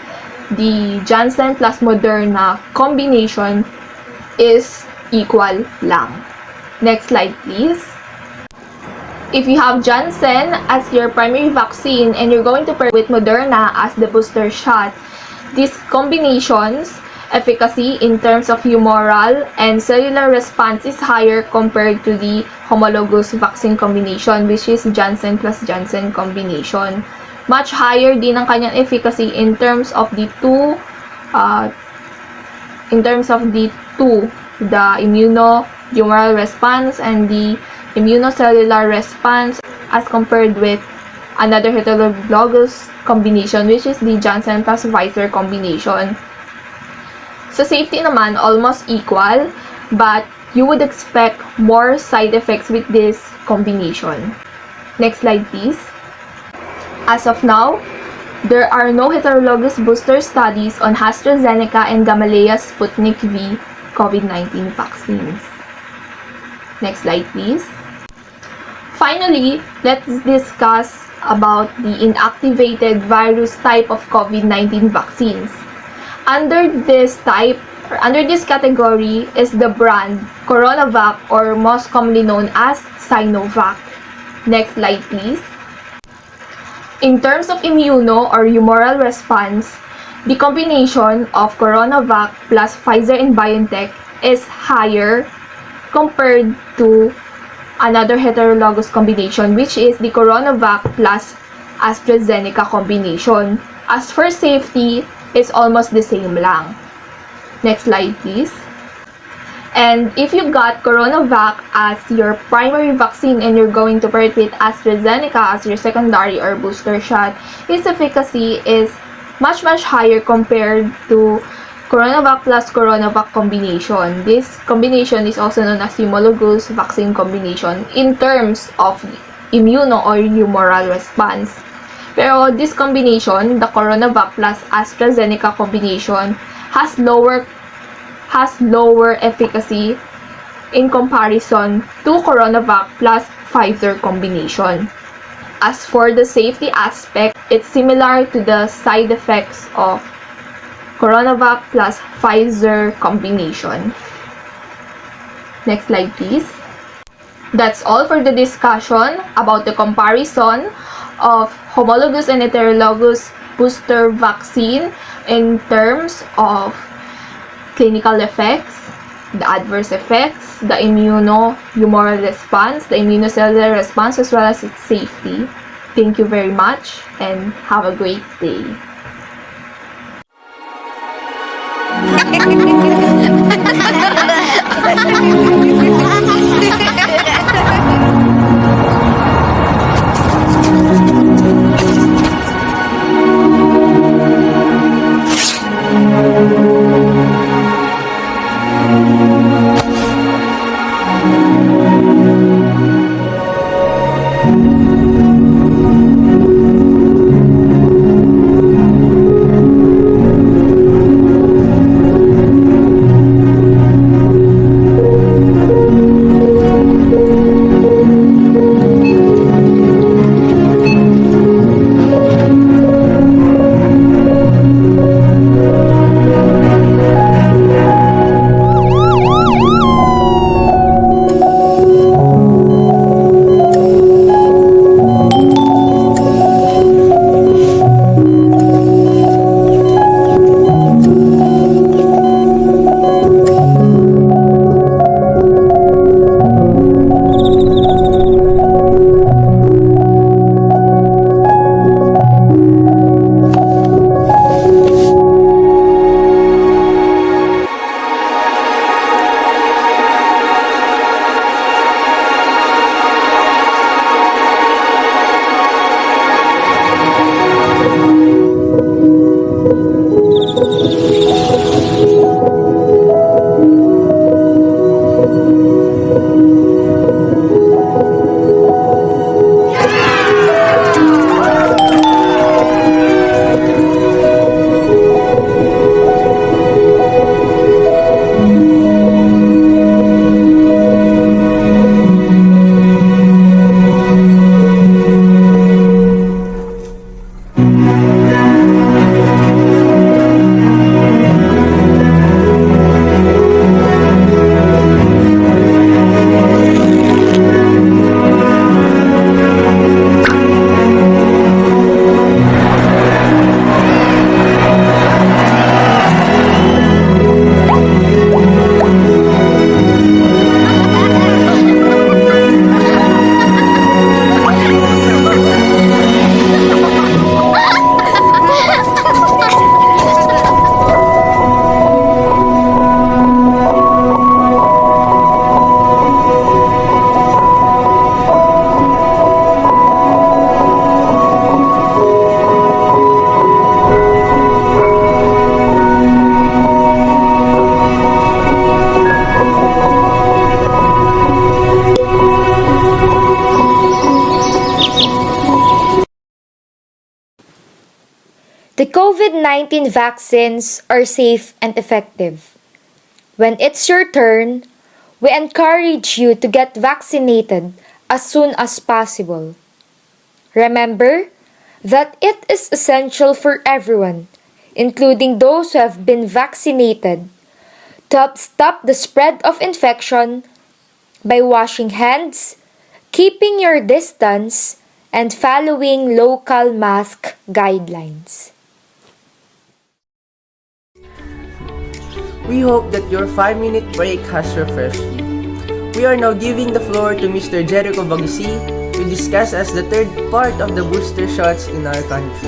the Janssen plus Moderna combination is equal lang. Next slide, please. If you have Janssen as your primary vaccine and you're going to pair with Moderna as the booster shot, these combinations efficacy in terms of humoral and cellular response is higher compared to the homologous vaccine combination, which is Janssen plus Janssen combination. Much higher din ang kanyang efficacy in terms of the two, the immunohumoral response and the immunocellular response as compared with another heterologous combination, which is the Janssen plus Pfizer combination. Sa safety naman, almost equal, but you would expect more side effects with this combination. Next slide, please. As of now, there are no heterologous booster studies on AstraZeneca and Gamaleya Sputnik V COVID-19 vaccines. Next slide, please. Finally, let's discuss about the inactivated virus type of COVID-19 vaccines. Under this category is the brand Coronavac, or most commonly known as Sinovac. Next slide, please. In terms of immuno or humoral response, the combination of Coronavac plus Pfizer and BioNTech is higher compared to another heterologous combination, which is the Coronavac plus AstraZeneca combination. As for safety, it's almost the same lang. Next slide, please. And if you got Coronavac as your primary vaccine and you're going to pair it with AstraZeneca as your secondary or booster shot, its efficacy is much higher compared to CoronaVac plus CoronaVac combination. This combination is also known as homologous vaccine combination in terms of immuno or humoral response. Pero this combination, the CoronaVac plus AstraZeneca combination, has lower efficacy in comparison to CoronaVac plus Pfizer combination. As for the safety aspect, it's similar to the side effects of CoronaVac plus Pfizer combination. Next slide, please. That's all for the discussion about the comparison of homologous and heterologous booster vaccine in terms of clinical effects, the adverse effects, the immunohumoral response, the immunocellular response, as well as its safety. Thank you very much and have a great day. The COVID-19 vaccines are safe and effective. When it's your turn, we encourage you to get vaccinated as soon as possible. Remember that it is essential for everyone, including those who have been vaccinated, to help stop the spread of infection by washing hands, keeping your distance, and following local mask guidelines. We hope that your 5-minute break has refreshed you. We are now giving the floor to Mr. Jericho Bagisi to discuss as the third part of the booster shots in our country.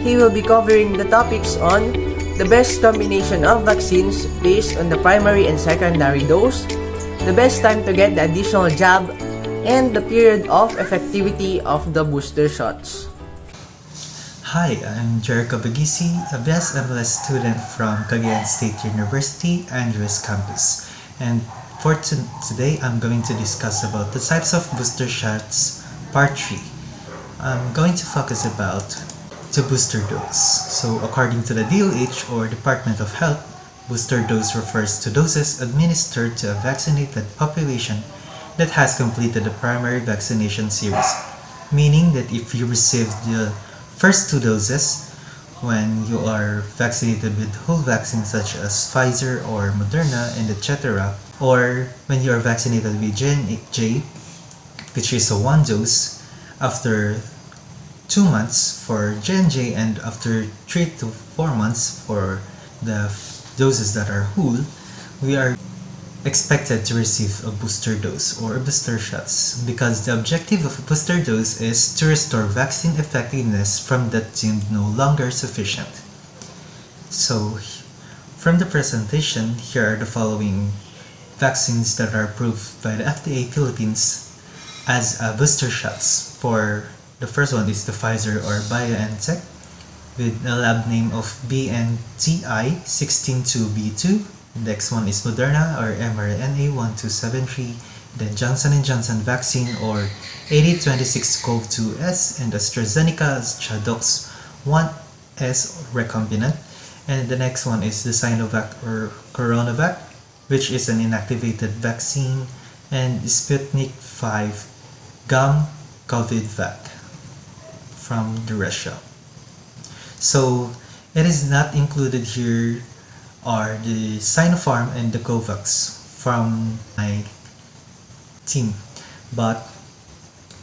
He will be covering the topics on the best combination of vaccines based on the primary and secondary dose, the best time to get the additional jab, and the period of effectivity of the booster shots. Hi, I'm Jericho Bagisi, a BSMLS student from Cagayan State University, Andres Campus. And for today, I'm going to discuss about the types of booster shots, part 3. I'm going to focus about the booster dose. So according to the DOH or Department of Health, booster dose refers to doses administered to a vaccinated population that has completed the primary vaccination series, meaning that if you received the first 2 doses when you are vaccinated with whole vaccines such as Pfizer or Moderna and etc., or when you are vaccinated with J&J, which is a 1 dose, after 2 months for J&J and after 3 to 4 months for the doses that are whole, we are expected to receive a booster dose or booster shots, because the objective of a booster dose is to restore vaccine effectiveness from that deemed no longer sufficient. So from the presentation, here are the following vaccines that are approved by the FDA Philippines as booster shots. For the first one is the Pfizer or BioNTech with a lab name of BNTI 162B2. Next one is Moderna or mRNA-1273, then Johnson & Johnson vaccine or 8026-CoV-2S, and AstraZeneca's ChAdOx 1S recombinant. And the next one is the Sinovac or CoronaVac, which is an inactivated vaccine, and Sputnik 5 Gum COVID-Vac from Russia. So it is not included here are the Sinopharm and the COVAX from my team, but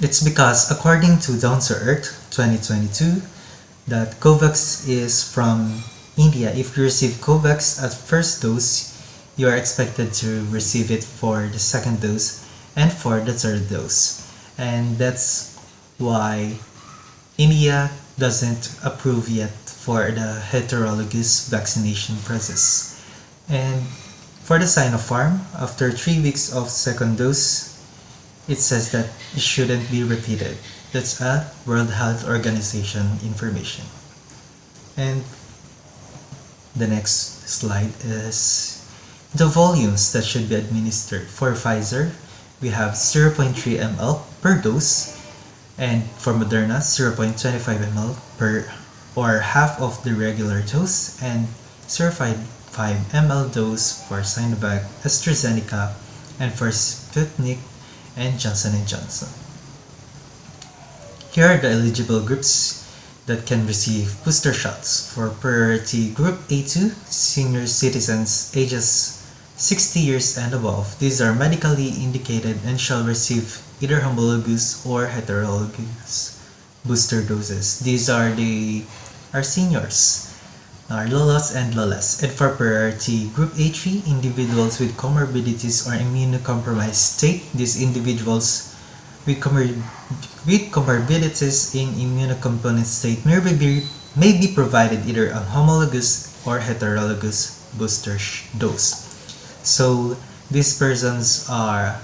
it's because according to Down to Earth 2022 that COVAX is from India. If you receive COVAX at first dose, you are expected to receive it for the second dose and for the third dose, and that's why India doesn't approve yet for the heterologous vaccination process. And for the Sinopharm, after 3 weeks of second dose, it says that it shouldn't be repeated. That's a World Health Organization information. And the next slide is the volumes that should be administered. For Pfizer, we have 0.3 ml per dose, and for Moderna, 0.25 ml per or half of the regular dose, and 0.5 ml dose for Sinovac, AstraZeneca, and for Sputnik and Johnson & Johnson. Here are the eligible groups that can receive booster shots. For priority group A2, senior citizens ages 60 years and above. These are medically indicated and shall receive either homologous or heterologous booster doses. These are our seniors, our lolas and lolas. And for priority group A3, individuals with comorbidities or immunocompromised state. These individuals with comorbidities in immunocompromised state may be provided either a homologous or heterologous booster dose. So these persons are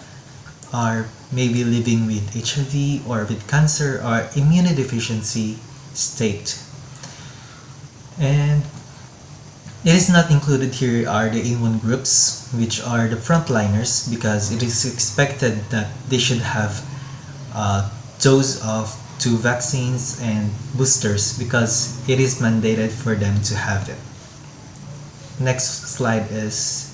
maybe living with HIV or with cancer or immunodeficiency state. And it is not included here are the immune groups, which are the frontliners, because it is expected that they should have a dose of 2 vaccines and boosters, because it is mandated for them to have it. Next slide is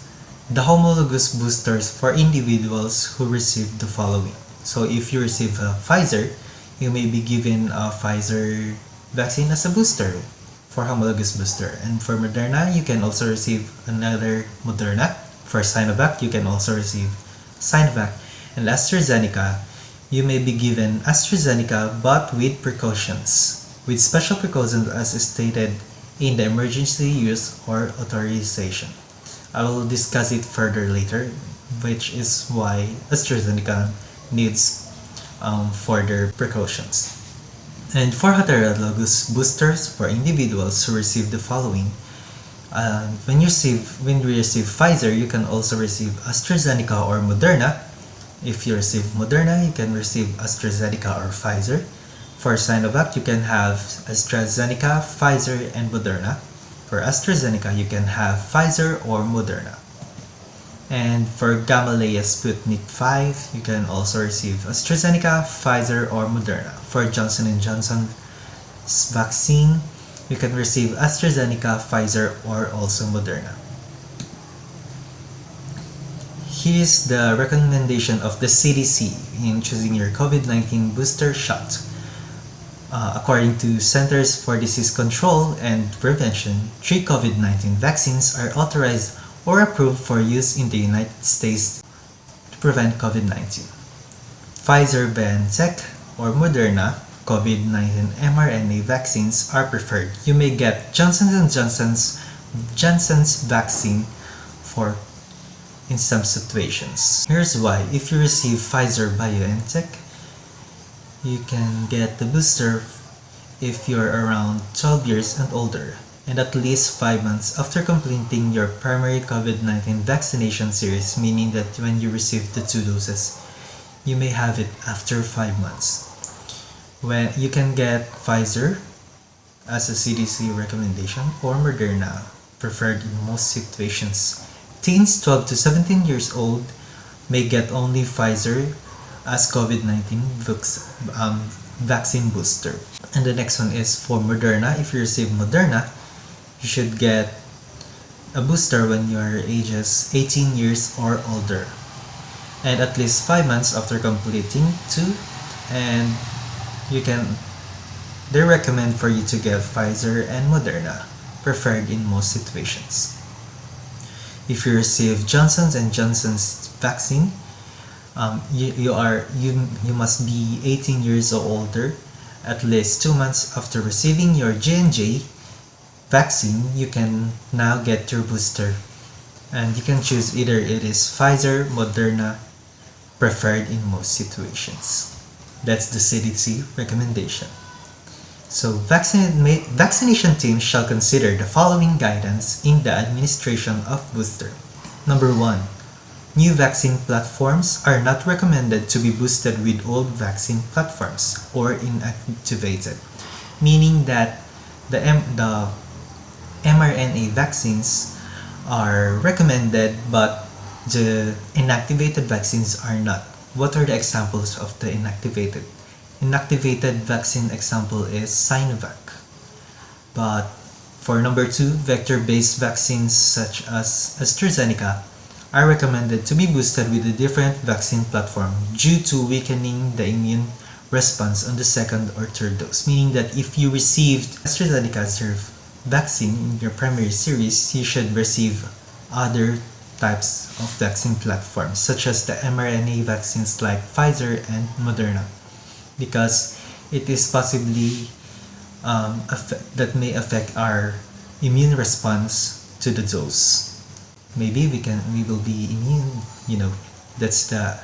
the homologous boosters for individuals who receive the following. So if you receive a Pfizer, you may be given a Pfizer vaccine as a booster for homologous booster. And for Moderna, you can also receive another Moderna. For Sinovac, you can also receive Sinovac. And AstraZeneca, you may be given AstraZeneca but with precautions, with special precautions as stated in the emergency use or authorization. I will discuss it further later, which is why AstraZeneca needs further precautions. And for heterologous boosters for individuals who receive the following, when we receive Pfizer, you can also receive AstraZeneca or Moderna. If you receive Moderna, you can receive AstraZeneca or Pfizer. For Sinovac, you can have AstraZeneca, Pfizer, and Moderna. For AstraZeneca, you can have Pfizer or Moderna. And for Gamaleya Sputnik 5, you can also receive AstraZeneca, Pfizer, or Moderna. For Johnson & Johnson vaccine, you can receive AstraZeneca, Pfizer, or also Moderna. Here's the recommendation of the CDC in choosing your COVID-19 booster shot. According to Centers for Disease Control and Prevention, 3 COVID-19 vaccines are authorized or approved for use in the United States to prevent COVID-19. Pfizer-BioNTech or Moderna COVID-19 mRNA vaccines are preferred. You may get Johnson & Johnson's vaccine in some situations. Here's why. If you receive Pfizer-BioNTech, you can get the booster if you're around 12 years and older, and at least 5 months after completing your primary COVID-19 vaccination series, meaning that when you receive the 2 doses, you may have it after 5 months. When you can get Pfizer as a CDC recommendation or Moderna, preferred in most situations. Teens 12 to 17 years old may get only Pfizer as COVID-19 vaccine booster. And the next one is for Moderna. If you receive Moderna, you should get a booster when you are ages 18 years or older, and at least 5 months after completing 2. And they recommend for you to get Pfizer and Moderna, preferred in most situations. If you receive Johnson & Johnson's vaccine, you must be 18 years or older. At least 2 months after receiving your J&J vaccine, you can now get your booster, and you can choose either it is Pfizer, Moderna, preferred in most situations. That's the CDC recommendation. So vaccination teams shall consider the following guidance in the administration of booster. Number 1. New vaccine platforms are not recommended to be boosted with old vaccine platforms or inactivated, meaning that the mRNA vaccines are recommended but the inactivated vaccines are not. What are the examples of the inactivated? Inactivated vaccine example is Sinovac. But for number 2, vector-based vaccines such as AstraZeneca are recommended to be boosted with a different vaccine platform due to weakening the immune response on the second or third dose, meaning that if you received AstraZeneca as your vaccine in your primary series, you should receive other types of vaccine platforms such as the mRNA vaccines like Pfizer and Moderna, because it is possibly that may affect our immune response to the dose. Maybe we will be immune, that's the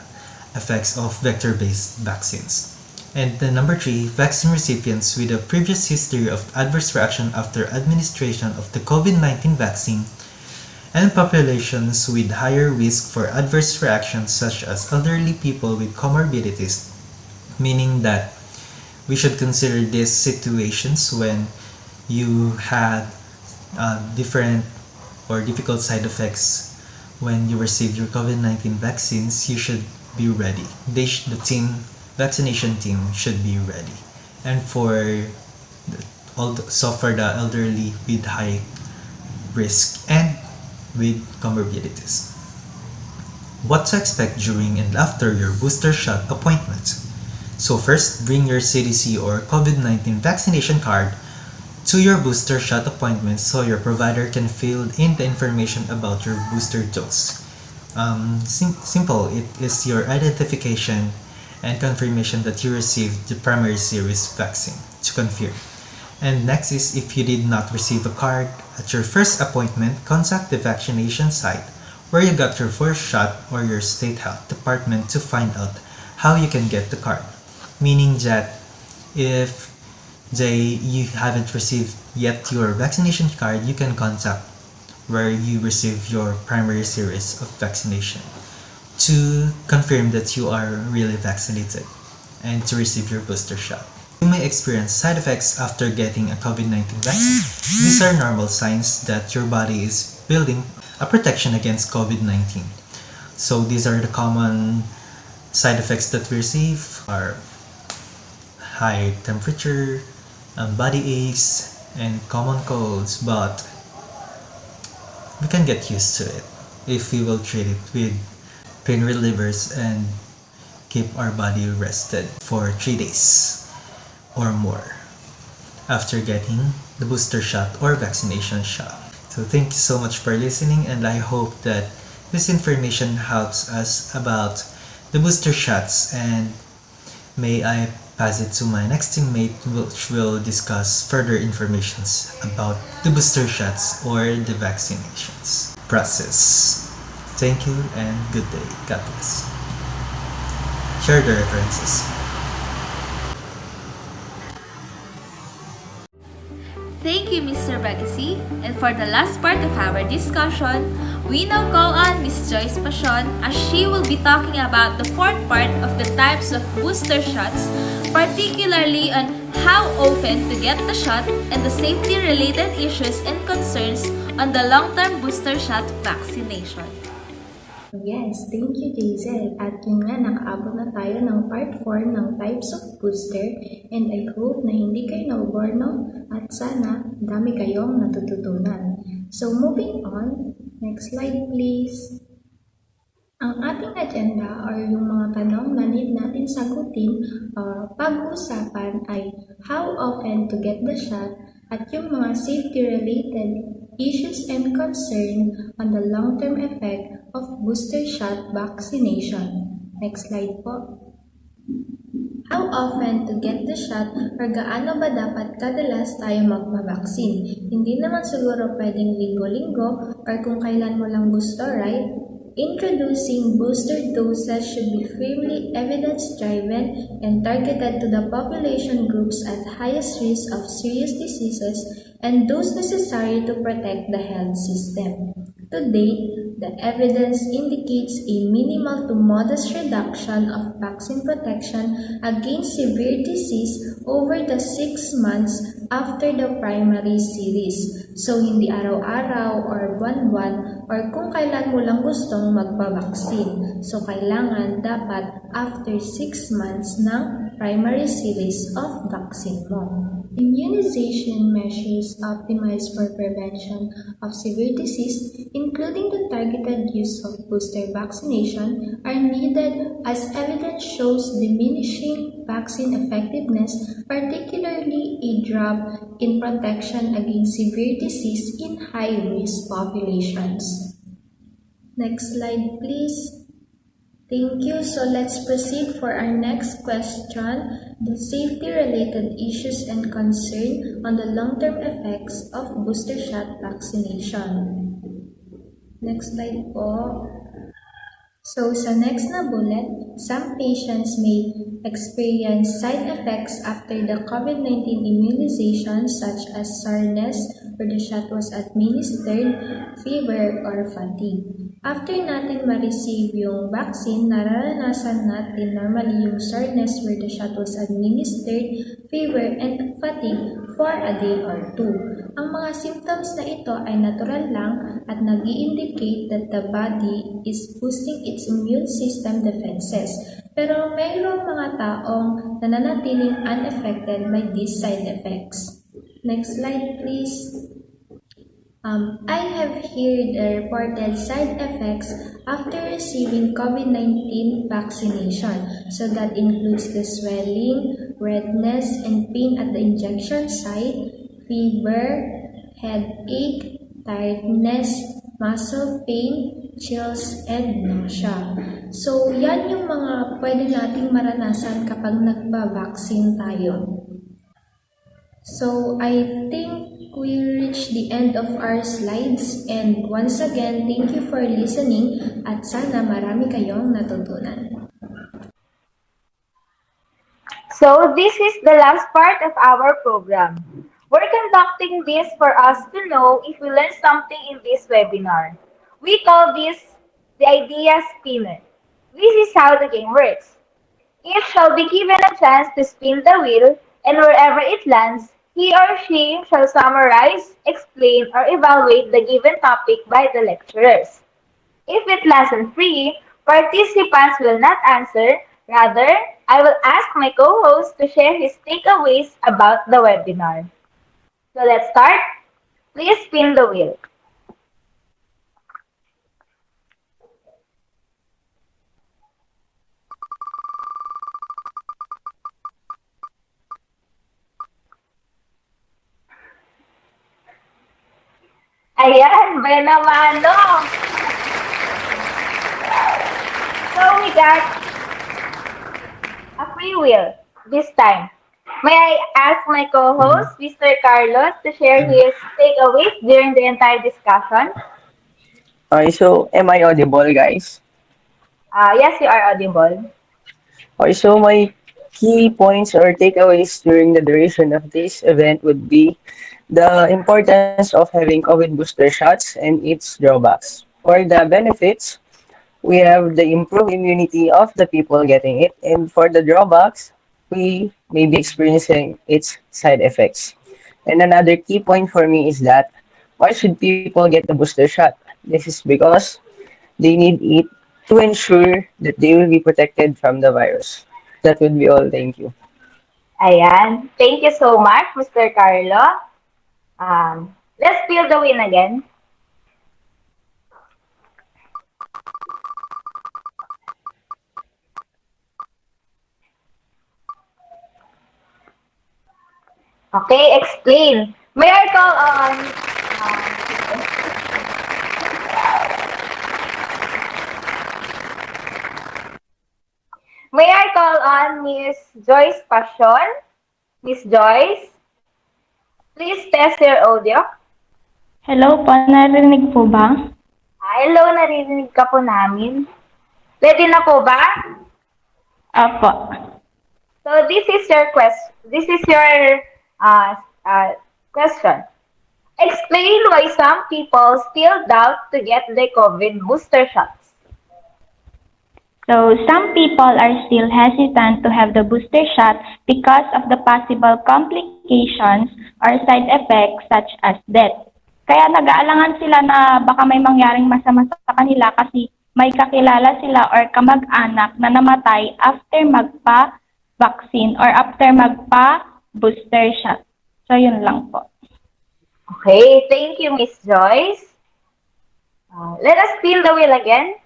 effects of vector-based vaccines. And the number 3, vaccine recipients with a previous history of adverse reaction after administration of the COVID-19 vaccine and populations with higher risk for adverse reactions such as elderly people with comorbidities, meaning that we should consider these situations when you have different or difficult side effects when you receive your COVID-19 vaccines. You should be ready. The vaccination team should be ready. And for the elderly with high risk and with comorbidities. What to expect during and after your booster shot appointment. So first, bring your CDC or COVID-19 vaccination card to your booster shot appointment so your provider can fill in the information about your booster dose. Simple, it is your identification and confirmation that you received the primary series vaccine to confirm. And next is, if you did not receive a card at your first appointment, contact the vaccination site where you got your first shot or your state health department to find out how you can get the card. Meaning that if you haven't received yet your vaccination card, you can contact where you receive your primary series of vaccination to confirm that you are really vaccinated and to receive your booster shot. You may experience side effects after getting a COVID-19 vaccine. These are normal signs that your body is building a protection against COVID-19. So these are the common side effects that we receive are high temperature, body aches, and common colds, but we can get used to it if we will treat it with pain relievers and keep our body rested for 3 days or more after getting the booster shot or vaccination shot. So thank you so much for listening, and I hope that this information helps us about the booster shots, and may I pass it to my next teammate which will discuss further informations about the booster shots or the vaccinations process. Thank you and good day. God bless. Share the references. Thank you, Mr. Bagasi. And for the last part of our discussion, we now call on Ms. Joyce Pasion as she will be talking about the fourth part of the types of booster shots, particularly on how often to get the shot and the safety-related issues and concerns on the long-term booster shot vaccination. Yes, thank you, Jazel. At yun nga, nakaabot na tayo ng part 4 ng types of booster, and I hope na hindi kayo nauborno at sana dami kayong natututunan. So moving on, next slide please. Ang ating agenda or yung mga tanong na need natin sagutin or pag-usapan ay how often to get the shot at yung mga safety-related issues and concern on the long-term effect of booster shot vaccination. Next slide po. How often to get the shot or gaano ba dapat kadalas tayo magpa-vaccine? Hindi naman siguro pwedeng linggo-linggo or kung kailan mo lang gusto, right? Introducing booster doses should be firmly evidence-driven and targeted to the population groups at highest risk of serious diseases and those necessary to protect the health system. To date, the evidence indicates a minimal to modest reduction of vaccine protection against severe disease over the 6 months after the primary series. So, hindi araw-araw or buwan-buwan or kung kailan mo lang gustong magpa-vaccine. So, kailangan dapat after 6 months ng primary series of vaccine mo. Immunization measures optimized for prevention of severe disease, including the targeted use of booster vaccination, are needed as evidence shows diminishing vaccine effectiveness, particularly a drop in protection against severe disease in high-risk populations. Next slide, please. Thank you. So let's proceed for our next question, the safety-related issues and concern on the long-term effects of booster shot vaccination. Next slide po. So sa next na bullet, some patients may experience side effects after the COVID-19 immunization such as soreness where the shot was administered, fever, or fatigue. After natin ma-receive yung vaccine, nararanasan natin normally yung soreness where the shot was administered, fever, and fatigue for a day or 2. Ang mga symptoms na ito ay natural lang at nag-i-indicate that the body is boosting its immune system defenses. Pero mayroong mga taong nananatiling unaffected by these side effects. Next slide, please. I have here the reported side effects after receiving COVID-19 vaccination. So that includes the swelling, redness, and pain at the injection site, fever, headache, tiredness, muscle pain, chills, and nausea. So yan yung mga pwede nating maranasan kapag nagpa-vaccine tayo. So I think we reached the end of our slides, and once again, thank you for listening at sana marami kayong natutunan. So this is the last part of our program. We're conducting this for us to know if we learned something in this webinar. We call this the idea spinner. This is how the game works. Each shall be given a chance to spin the wheel, and wherever it lands, he or she shall summarize, explain, or evaluate the given topic by the lecturers. If it lands on free, participants will not answer. Rather, I will ask my co-host to share his takeaways about the webinar. So let's start. Please spin the wheel. Ayan, buena mano. So we got a free wheel this time. May I ask my co-host, Mr. Carlos, to share his takeaways during the entire discussion? Okay, so am I audible, guys? Yes, you are audible. Okay, so my key points or takeaways during the duration of this event would be the importance of having COVID booster shots and its drawbacks. For the benefits, we have the improved immunity of the people getting it, and for the drawbacks, we may be experiencing its side effects. And another key point for me is that why should people get the booster shot? This is because they need it to ensure that they will be protected from the virus. That would be all. Thank you. Ayan. Thank you so much, Mr. Carlo. Let's feel the win again. Okay, explain. May I call on May I call on Miss Joyce Passion? Miss Joyce, please test your audio. Hello po, narinig po ba? Hello, narinig ka po namin. Ready na po ba? Apo. So this is your question. This is your question. Explain why some people still doubt to get the COVID booster shots. So some people are still hesitant to have the booster shot because of the possible complications or side effects such as death. Kaya nag-aalangan sila na baka may mangyaring masama sa kanila kasi may kakilala sila or kamag-anak na namatay after magpa-vaccine or after magpa-booster shot. So yun lang po. Okay, thank you, Miss Joyce. Let us spin the wheel again.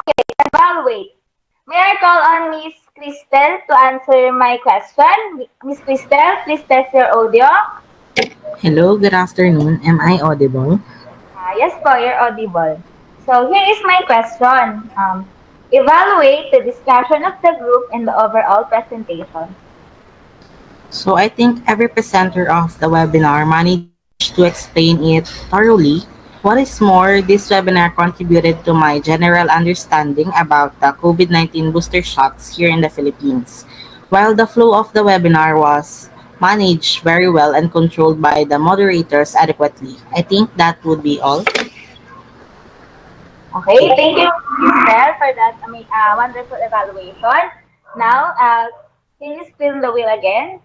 Okay, evaluate. May I call on Miss Cristel to answer my question? Miss Cristel, please test your audio. Hello, good afternoon. Am I audible? Yes po, you're audible. So here is my question. Evaluate the discussion of the group and the overall presentation. So I think every presenter of the webinar managed to explain it thoroughly. What is more, this webinar contributed to my general understanding about the COVID-19 booster shots here in the Philippines. While the flow of the webinar was managed very well and controlled by the moderators adequately. I think that would be all. Okay, thank you, Cristel, for that wonderful evaluation. Now, can you spin the wheel again?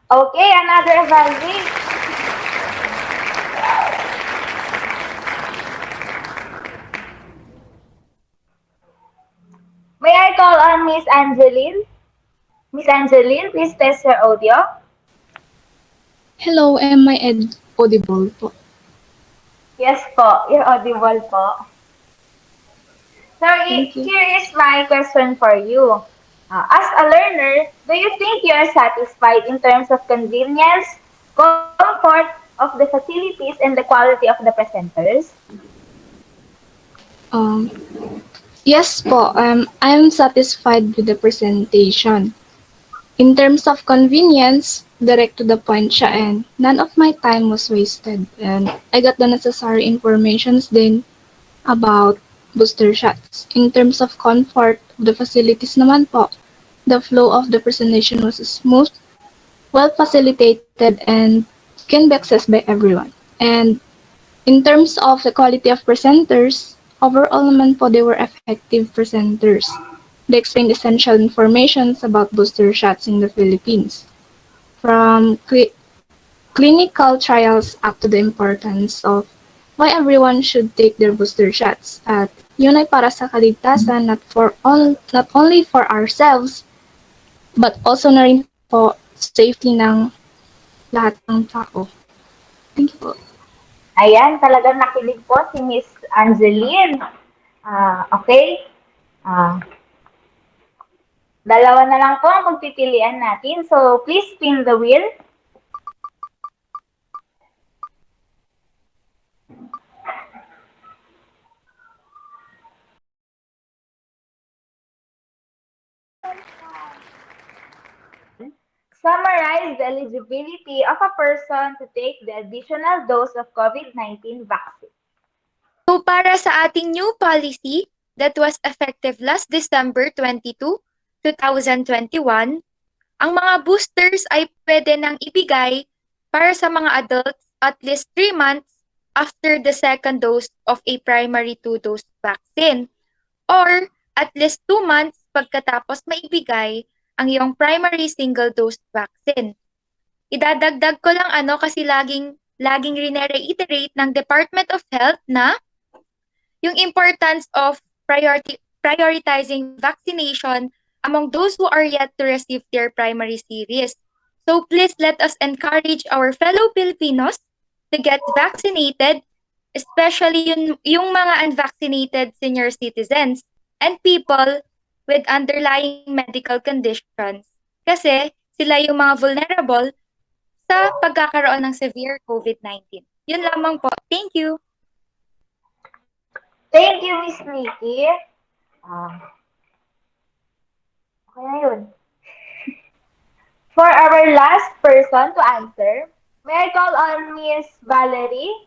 Okay, another evaluation. May I call on Miss Angeline? Miss Angeline, please test your audio. Hello, am I audible po? Yes po, you're audible po. So here is my question for you. As a learner, do you think you are satisfied in terms of convenience, comfort of the facilities, and the quality of the presenters? Yes po, I'm satisfied with the presentation. In terms of convenience, direct to the point siya and none of my time was wasted. And I got the necessary informations din about booster shots. In terms of comfort of the facilities naman po, the flow of the presentation was smooth, well facilitated, and can be accessed by everyone. And in terms of the quality of presenters, overall naman po they were effective presenters. They explained essential informations about booster shots in the Philippines, from clinical trials up to the importance of why everyone should take their booster shots. At yun ay para sa kaligtasan, not only for ourselves, but also na rin po safety ng lahat ng tao. Thank you po. Ayan, talagang nakinig po si Miss Angeline. Okay. Dalawa na lang po ang pagpipilian natin. So, please spin the wheel. Summarize the eligibility of a person to take the additional dose of COVID-19 vaccine. So para sa ating new policy that was effective last December 22, 2021, ang mga boosters ay pwede nang ibigay para sa mga adults at least 3 months after the second dose of a primary 2-dose vaccine or at least 2 months pagkatapos maibigay ang iyong primary single-dose vaccine. Idadagdag ko lang kasi laging rine-reiterate ng Department of Health na yung importance of prioritizing vaccination among those who are yet to receive their primary series. So please let us encourage our fellow Filipinos to get vaccinated, especially yung mga unvaccinated senior citizens and people with underlying medical conditions. Kasi sila yung mga vulnerable sa pagkakaroon ng severe COVID-19. Yun lamang po. Thank you. Thank you, Miss Nikki. Okay na yun. For our last person to answer, may I call on Miss Valerie?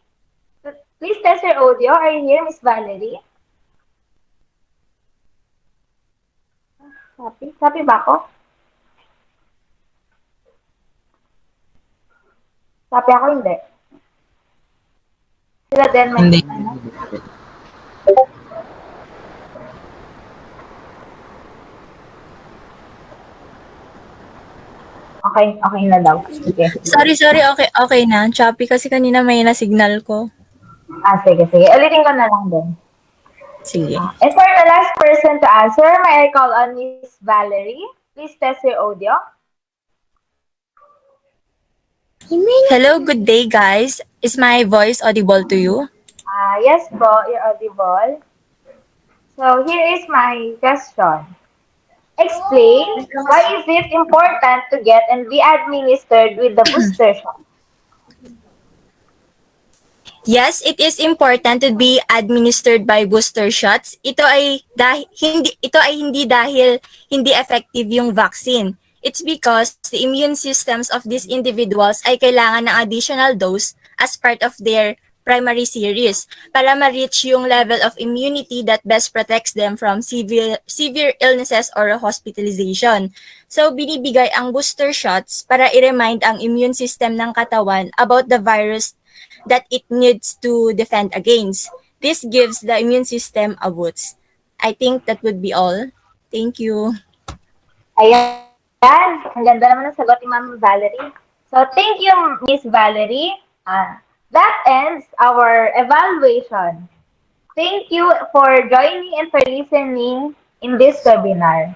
Please test your audio. Are you here, Miss Valerie? Copy ba ako? Copy ako, hindi. Sila din may... Hindi. Okay na daw. Sige. Sorry, okay na. Choppy kasi kanina may na-signal ko. Sige. Ulitin ko na lang din. Sige. And for the last person to answer, may I call on Miss Valerie? Please test your audio. Hello, good day guys. Is my voice audible to you? Yes po, you're audible. So here is my question. Explain why is it important to get and be administered with the booster shot? Yes, it is important to be administered by booster shots. Ito ay hindi dahil hindi effective yung vaccine. It's because the immune systems of these individuals ay kailangan ng additional dose as part of their primary series para ma-reach yung level of immunity that best protects them from severe illnesses or hospitalization. So, binibigay ang booster shots para i-remind ang immune system ng katawan about the virus that it needs to defend against. This gives the immune system a boost. I think that would be all. Thank you. Ayan. Ang ganda naman ng sagot ni Ma'am Valerie. So, thank you, Miss Valerie. That ends our evaluation. Thank you for joining and for listening in this webinar.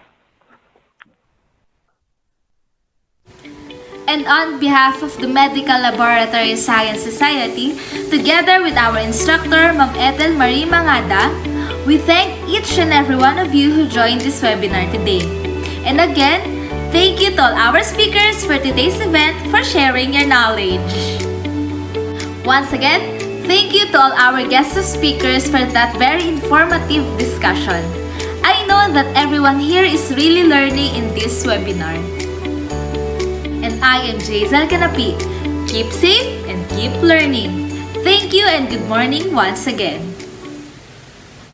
And on behalf of the Medical Laboratory Science Society, together with our instructor, Ma'am Ethel Marie Mangada, we thank each and every one of you who joined this webinar today. And again, thank you to all our speakers for today's event for sharing your knowledge. Once again, thank you to all our guest speakers for that very informative discussion. I know that everyone here is really learning in this webinar. And I am Jaisal Canapi. Keep safe and keep learning. Thank you and good morning once again.